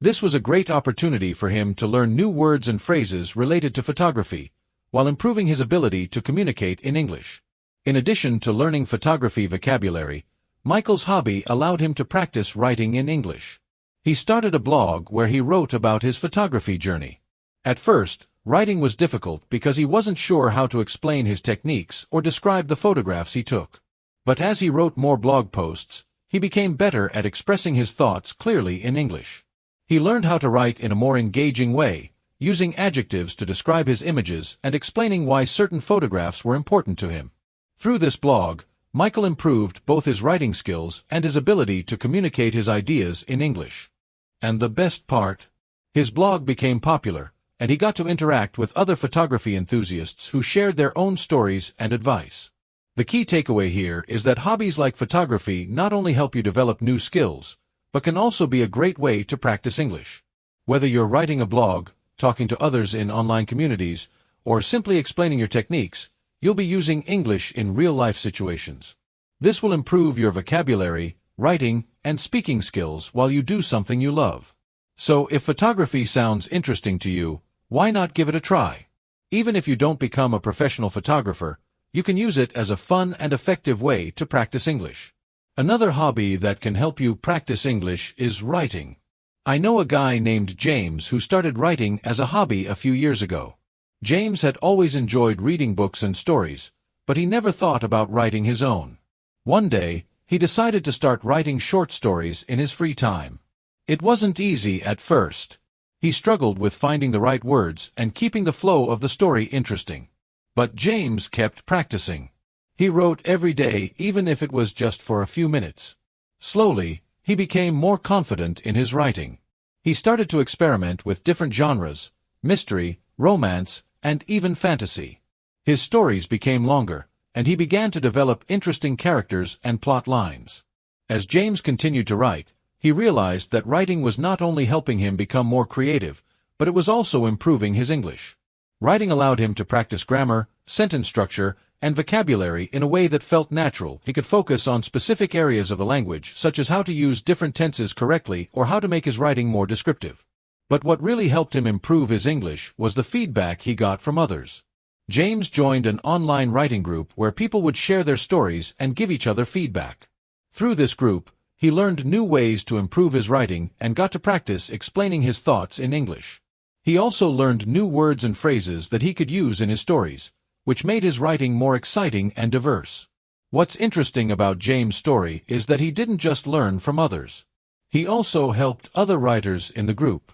This was a great opportunity for him to learn new words and phrases related to photography, while improving his ability to communicate in English. In addition to learning photography vocabulary, Michael's hobby allowed him to practice writing in English. He started a blog where he wrote about his photography journey. At first, writing was difficult because he wasn't sure how to explain his techniques or describe the photographs he took. But as he wrote more blog posts, he became better at expressing his thoughts clearly in English. He learned how to write in a more engaging way, using adjectives to describe his images and explaining why certain photographs were important to him. Through this blog, Michael improved both his writing skills and his ability to communicate his ideas in English. And the best part? His blog became popular, and he got to interact with other photography enthusiasts who shared their own stories and advice. The key takeaway here is that hobbies like photography not only help you develop new skills, but can also be a great way to practice English. Whether you're writing a blog, talking to others in online communities, or simply explaining your techniques, you'll be using English in real-life situations. This will improve your vocabulary, writing, and speaking skills while you do something you love. So if photography sounds interesting to you, why not give it a try? Even if you don't become a professional photographer, you can use it as a fun and effective way to practice English. Another hobby that can help you practice English is writing. I know a guy named James who started writing as a hobby a few years ago. James had always enjoyed reading books and stories, but he never thought about writing his own. One day, he decided to start writing short stories in his free time. It wasn't easy at first. He struggled with finding the right words and keeping the flow of the story interesting. But James kept practicing. He wrote every day, even if it was just for a few minutes. Slowly, he became more confident in his writing. He started to experiment with different genres: mystery, romance, and even fantasy. His stories became longer, and he began to develop interesting characters and plot lines. As James continued to write, he realized that writing was not only helping him become more creative, but it was also improving his English. Writing allowed him to practice grammar, sentence structure, and vocabulary in a way that felt natural. He could focus on specific areas of the language, such as how to use different tenses correctly or how to make his writing more descriptive. But what really helped him improve his English was the feedback he got from others. James joined an online writing group where people would share their stories and give each other feedback. Through this group, he learned new ways to improve his writing and got to practice explaining his thoughts in English. He also learned new words and phrases that he could use in his stories, which made his writing more exciting and diverse. What's interesting about James' story is that he didn't just learn from others. He also helped other writers in the group.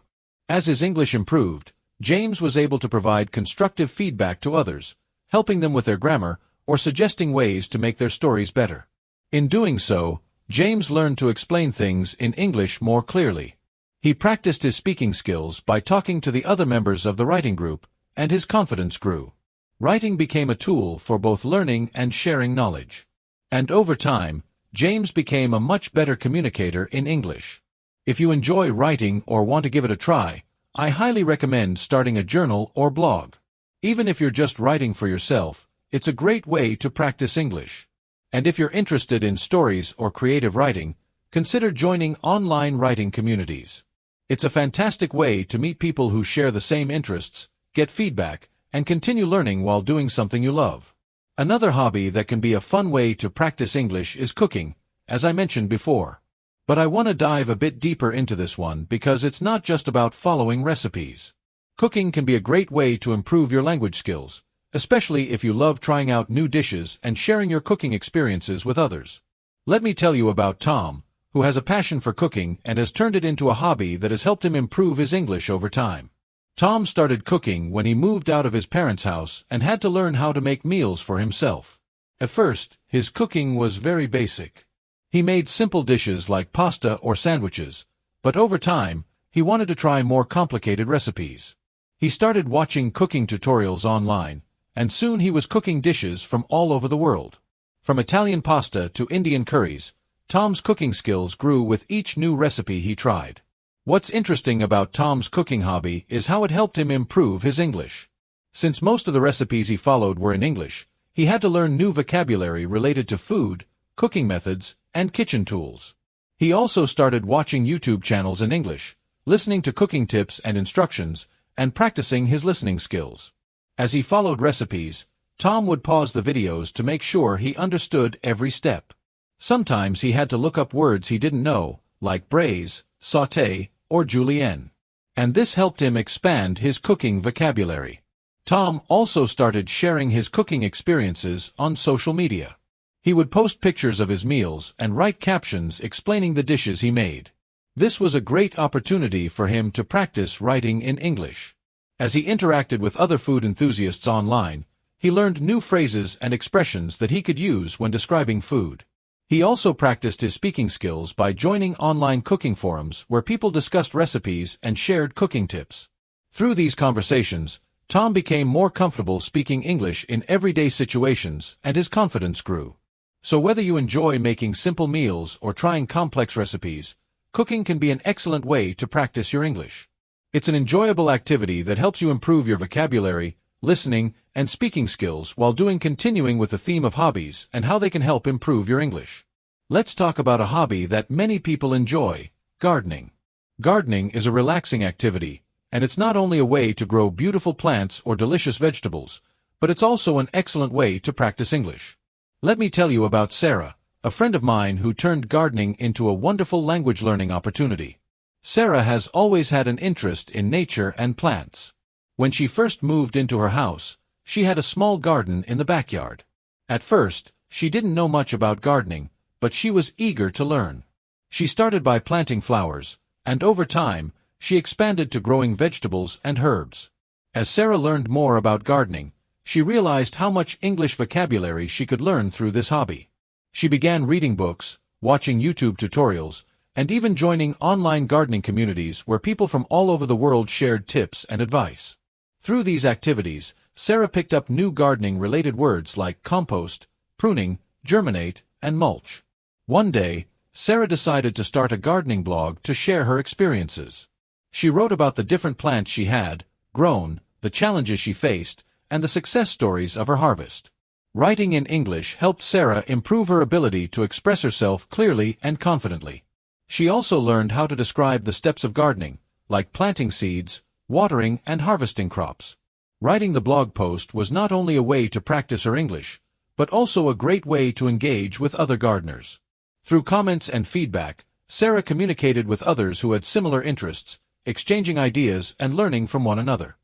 As his English improved, James was able to provide constructive feedback to others, helping them with their grammar or suggesting ways to make their stories better. In doing so, James learned to explain things in English more clearly. He practiced his speaking skills by talking to the other members of the writing group, and his confidence grew. Writing became a tool for both learning and sharing knowledge. And over time, James became a much better communicator in English. If you enjoy writing or want to give it a try, I highly recommend starting a journal or blog. Even if you're just writing for yourself, it's a great way to practice English. And if you're interested in stories or creative writing, consider joining online writing communities. It's a fantastic way to meet people who share the same interests, get feedback, and continue learning while doing something you love. Another hobby that can be a fun way to practice English is cooking, as I mentioned before. But I want to dive a bit deeper into this one because it's not just about following recipes. Cooking can be a great way to improve your language skills, especially if you love trying out new dishes and sharing your cooking experiences with others. Let me tell you about Tom, who has a passion for cooking and has turned it into a hobby that has helped him improve his English over time. Tom started cooking when he moved out of his parents' house and had to learn how to make meals for himself. At first, his cooking was very basic. He made simple dishes like pasta or sandwiches, but over time, he wanted to try more complicated recipes. He started watching cooking tutorials online, and soon he was cooking dishes from all over the world. From Italian pasta to Indian curries, Tom's cooking skills grew with each new recipe he tried. What's interesting about Tom's cooking hobby is how it helped him improve his English. Since most of the recipes he followed were in English, he had to learn new vocabulary related to food, cooking methods, and kitchen tools. He also started watching YouTube channels in English, listening to cooking tips and instructions, and practicing his listening skills. As he followed recipes, Tom would pause the videos to make sure he understood every step. Sometimes he had to look up words he didn't know, like braise, sauté, or julienne. And this helped him expand his cooking vocabulary. Tom also started sharing his cooking experiences on social media. He would post pictures of his meals and write captions explaining the dishes he made. This was a great opportunity for him to practice writing in English. As he interacted with other food enthusiasts online, he learned new phrases and expressions that he could use when describing food. He also practiced his speaking skills by joining online cooking forums where people discussed recipes and shared cooking tips. Through these conversations, Tom became more comfortable speaking English in everyday situations and his confidence grew. So whether you enjoy making simple meals or trying complex recipes, cooking can be an excellent way to practice your English. It's an enjoyable activity that helps you improve your vocabulary, listening, and speaking skills while continuing with the theme of hobbies and how they can help improve your English. Let's talk about a hobby that many people enjoy: gardening. Gardening is a relaxing activity, and it's not only a way to grow beautiful plants or delicious vegetables, but it's also an excellent way to practice English. Let me tell you about Sarah, a friend of mine who turned gardening into a wonderful language learning opportunity. Sarah has always had an interest in nature and plants. When she first moved into her house, she had a small garden in the backyard. At first, she didn't know much about gardening, but she was eager to learn. She started by planting flowers, and over time, she expanded to growing vegetables and herbs. As Sarah learned more about gardening, she realized how much English vocabulary she could learn through this hobby. She began reading books, watching YouTube tutorials, and even joining online gardening communities where people from all over the world shared tips and advice. Through these activities, Sarah picked up new gardening-related words like compost, pruning, germinate, and mulch. One day, Sarah decided to start a gardening blog to share her experiences. She wrote about the different plants she had grown, the challenges she faced, and the success stories of her harvest. Writing in English helped Sarah improve her ability to express herself clearly and confidently. She also learned how to describe the steps of gardening, like planting seeds, watering, and harvesting crops. Writing the blog post was not only a way to practice her English, but also a great way to engage with other gardeners. Through comments and feedback, Sarah communicated with others who had similar interests, exchanging ideas and learning from one another.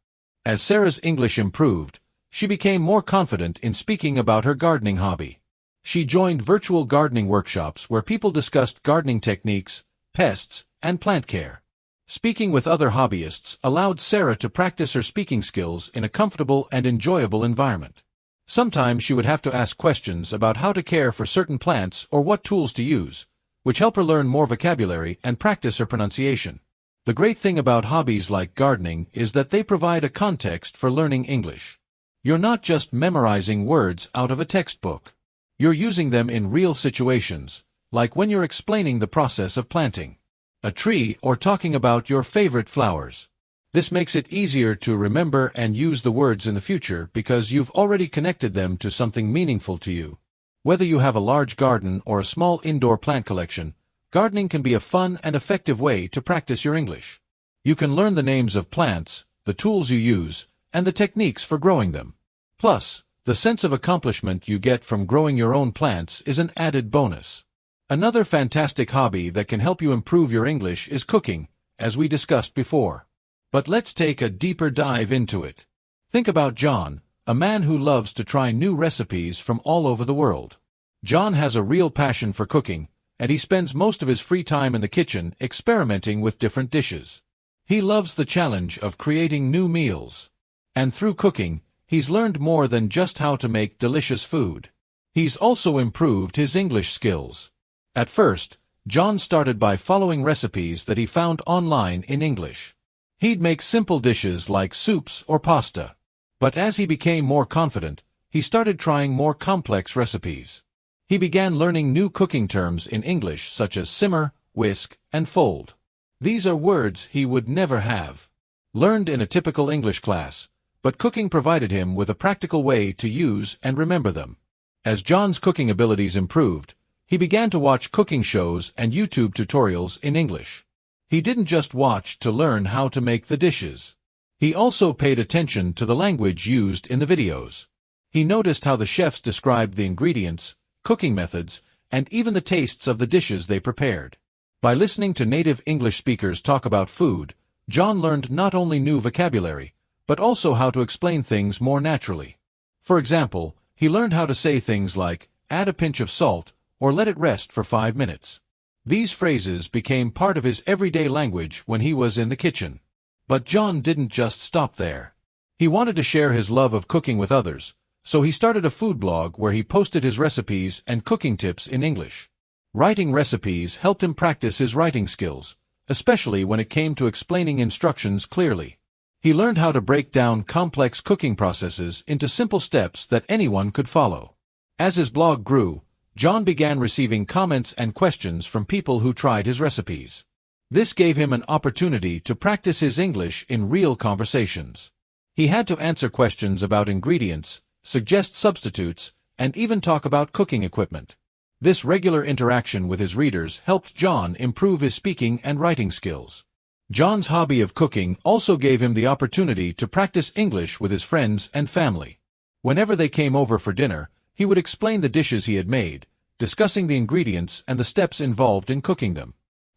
As Sarah's English improved, she became more confident in speaking about her gardening hobby. She joined virtual gardening workshops where people discussed gardening techniques, pests, and plant care. Speaking with other hobbyists allowed Sarah to practice her speaking skills in a comfortable and enjoyable environment. Sometimes she would have to ask questions about how to care for certain plants or what tools to use, which helped her learn more vocabulary and practice her pronunciation. The great thing about hobbies like gardening is that they provide a context for learning English. You're not just memorizing words out of a textbook. You're using them in real situations, like when you're explaining the process of planting a tree or talking about your favorite flowers. This makes it easier to remember and use the words in the future because you've already connected them to something meaningful to you. Whether you have a large garden or a small indoor plant collection, gardening can be a fun and effective way to practice your English. You can learn the names of plants, the tools you use, and the techniques for growing them. Plus, the sense of accomplishment you get from growing your own plants is an added bonus. Another fantastic hobby that can help you improve your English is cooking, as we discussed before. But let's take a deeper dive into it. Think about John, a man who loves to try new recipes from all over the world. John has a real passion for cooking, and he spends most of his free time in the kitchen experimenting with different dishes. He loves the challenge of creating new meals. And through cooking, he's learned more than just how to make delicious food. He's also improved his English skills. At first, John started by following recipes that he found online in English. He'd make simple dishes like soups or pasta. But as he became more confident, he started trying more complex recipes. He began learning new cooking terms in English such as simmer, whisk, and fold. These are words he would never have learned in a typical English class, but cooking provided him with a practical way to use and remember them. As John's cooking abilities improved, he began to watch cooking shows and YouTube tutorials in English. He didn't just watch to learn how to make the dishes. He also paid attention to the language used in the videos. He noticed how the chefs described the ingredients, cooking methods, and even the tastes of the dishes they prepared. By listening to native English speakers talk about food, John learned not only new vocabulary, but also how to explain things more naturally. For example, he learned how to say things like, add a pinch of salt, or let it rest for 5 minutes. These phrases became part of his everyday language when he was in the kitchen. But John didn't just stop there. He wanted to share his love of cooking with others, so he started a food blog where he posted his recipes and cooking tips in English. Writing recipes helped him practice his writing skills, especially when it came to explaining instructions clearly. He learned how to break down complex cooking processes into simple steps that anyone could follow. As his blog grew, John began receiving comments and questions from people who tried his recipes. This gave him an opportunity to practice his English in real conversations. He had to answer questions about ingredients, suggest substitutes, and even talk about cooking equipment. This regular interaction with his readers helped John improve his speaking and writing skills. John's hobby of cooking also gave him the opportunity to practice English with his friends and family. Whenever they came over for dinner, he would explain the dishes he had made, discussing the ingredients and the steps involved in cooking them.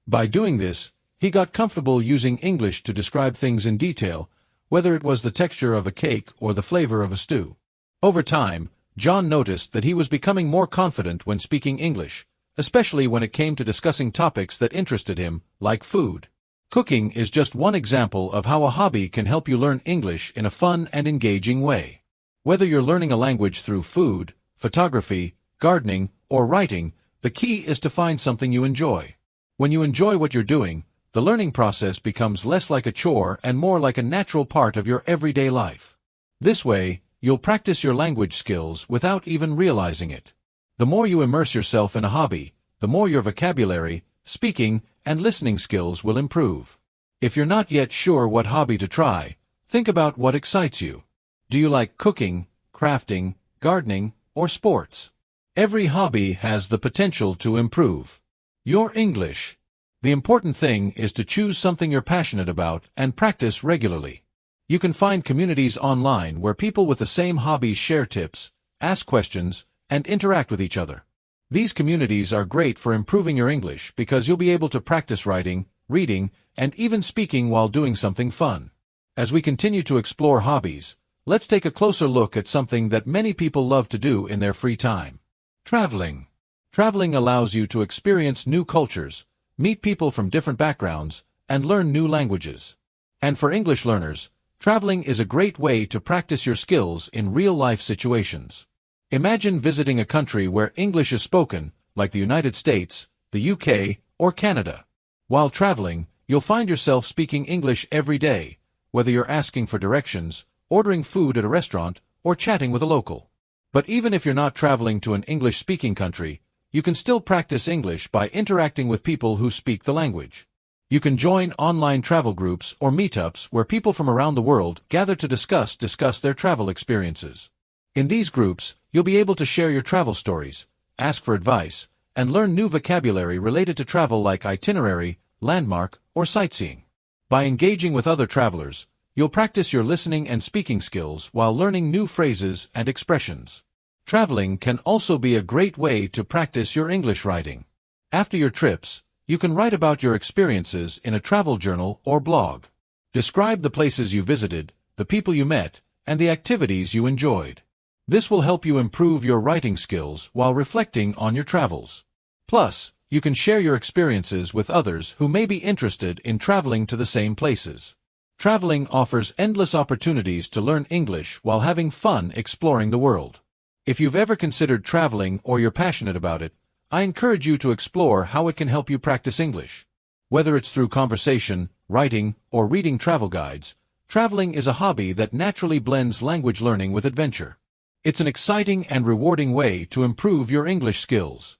By doing this, he got comfortable using English to describe things in detail, whether it was the texture of a cake or the flavor of a stew. Over time, John noticed that he was becoming more confident when speaking English, especially when it came to discussing topics that interested him, like food. Cooking is just one example of how a hobby can help you learn English in a fun and engaging way. Whether you're learning a language through food, photography, gardening, or writing, the key is to find something you enjoy. When you enjoy what you're doing, the learning process becomes less like a chore and more like a natural part of your everyday life. This way, you'll practice your language skills without even realizing it. The more you immerse yourself in a hobby, the more your vocabulary, speaking, and listening skills will improve. If you're not yet sure what hobby to try, think about what excites you. Do you like cooking, crafting, gardening, or sports? Every hobby has the potential to improve your English. The important thing is to choose something you're passionate about and practice regularly. You can find communities online where people with the same hobbies share tips, ask questions, and interact with each other. These communities are great for improving your English because you'll be able to practice writing, reading, and even speaking while doing something fun. As we continue to explore hobbies, let's take a closer look at something that many people love to do in their free time. Traveling. Traveling allows you to experience new cultures, meet people from different backgrounds, and learn new languages. And for English learners, traveling is a great way to practice your skills in real-life situations. Imagine visiting a country where English is spoken, like the United States, the UK, or Canada. While traveling, you'll find yourself speaking English every day, whether you're asking for directions, ordering food at a restaurant, or chatting with a local. But even if you're not traveling to an English-speaking country, you can still practice English by interacting with people who speak the language. You can join online travel groups or meetups where people from around the world gather to discuss their travel experiences. In these groups, you'll be able to share your travel stories, ask for advice, and learn new vocabulary related to travel like itinerary, landmark, or sightseeing. By engaging with other travelers, you'll practice your listening and speaking skills while learning new phrases and expressions. Traveling can also be a great way to practice your English writing. After your trips, you can write about your experiences in a travel journal or blog. Describe the places you visited, the people you met, and the activities you enjoyed. This will help you improve your writing skills while reflecting on your travels. Plus, you can share your experiences with others who may be interested in traveling to the same places. Traveling offers endless opportunities to learn English while having fun exploring the world. If you've ever considered traveling or you're passionate about it, I encourage you to explore how it can help you practice English. Whether it's through conversation, writing, or reading travel guides, traveling is a hobby that naturally blends language learning with adventure. It's an exciting and rewarding way to improve your English skills.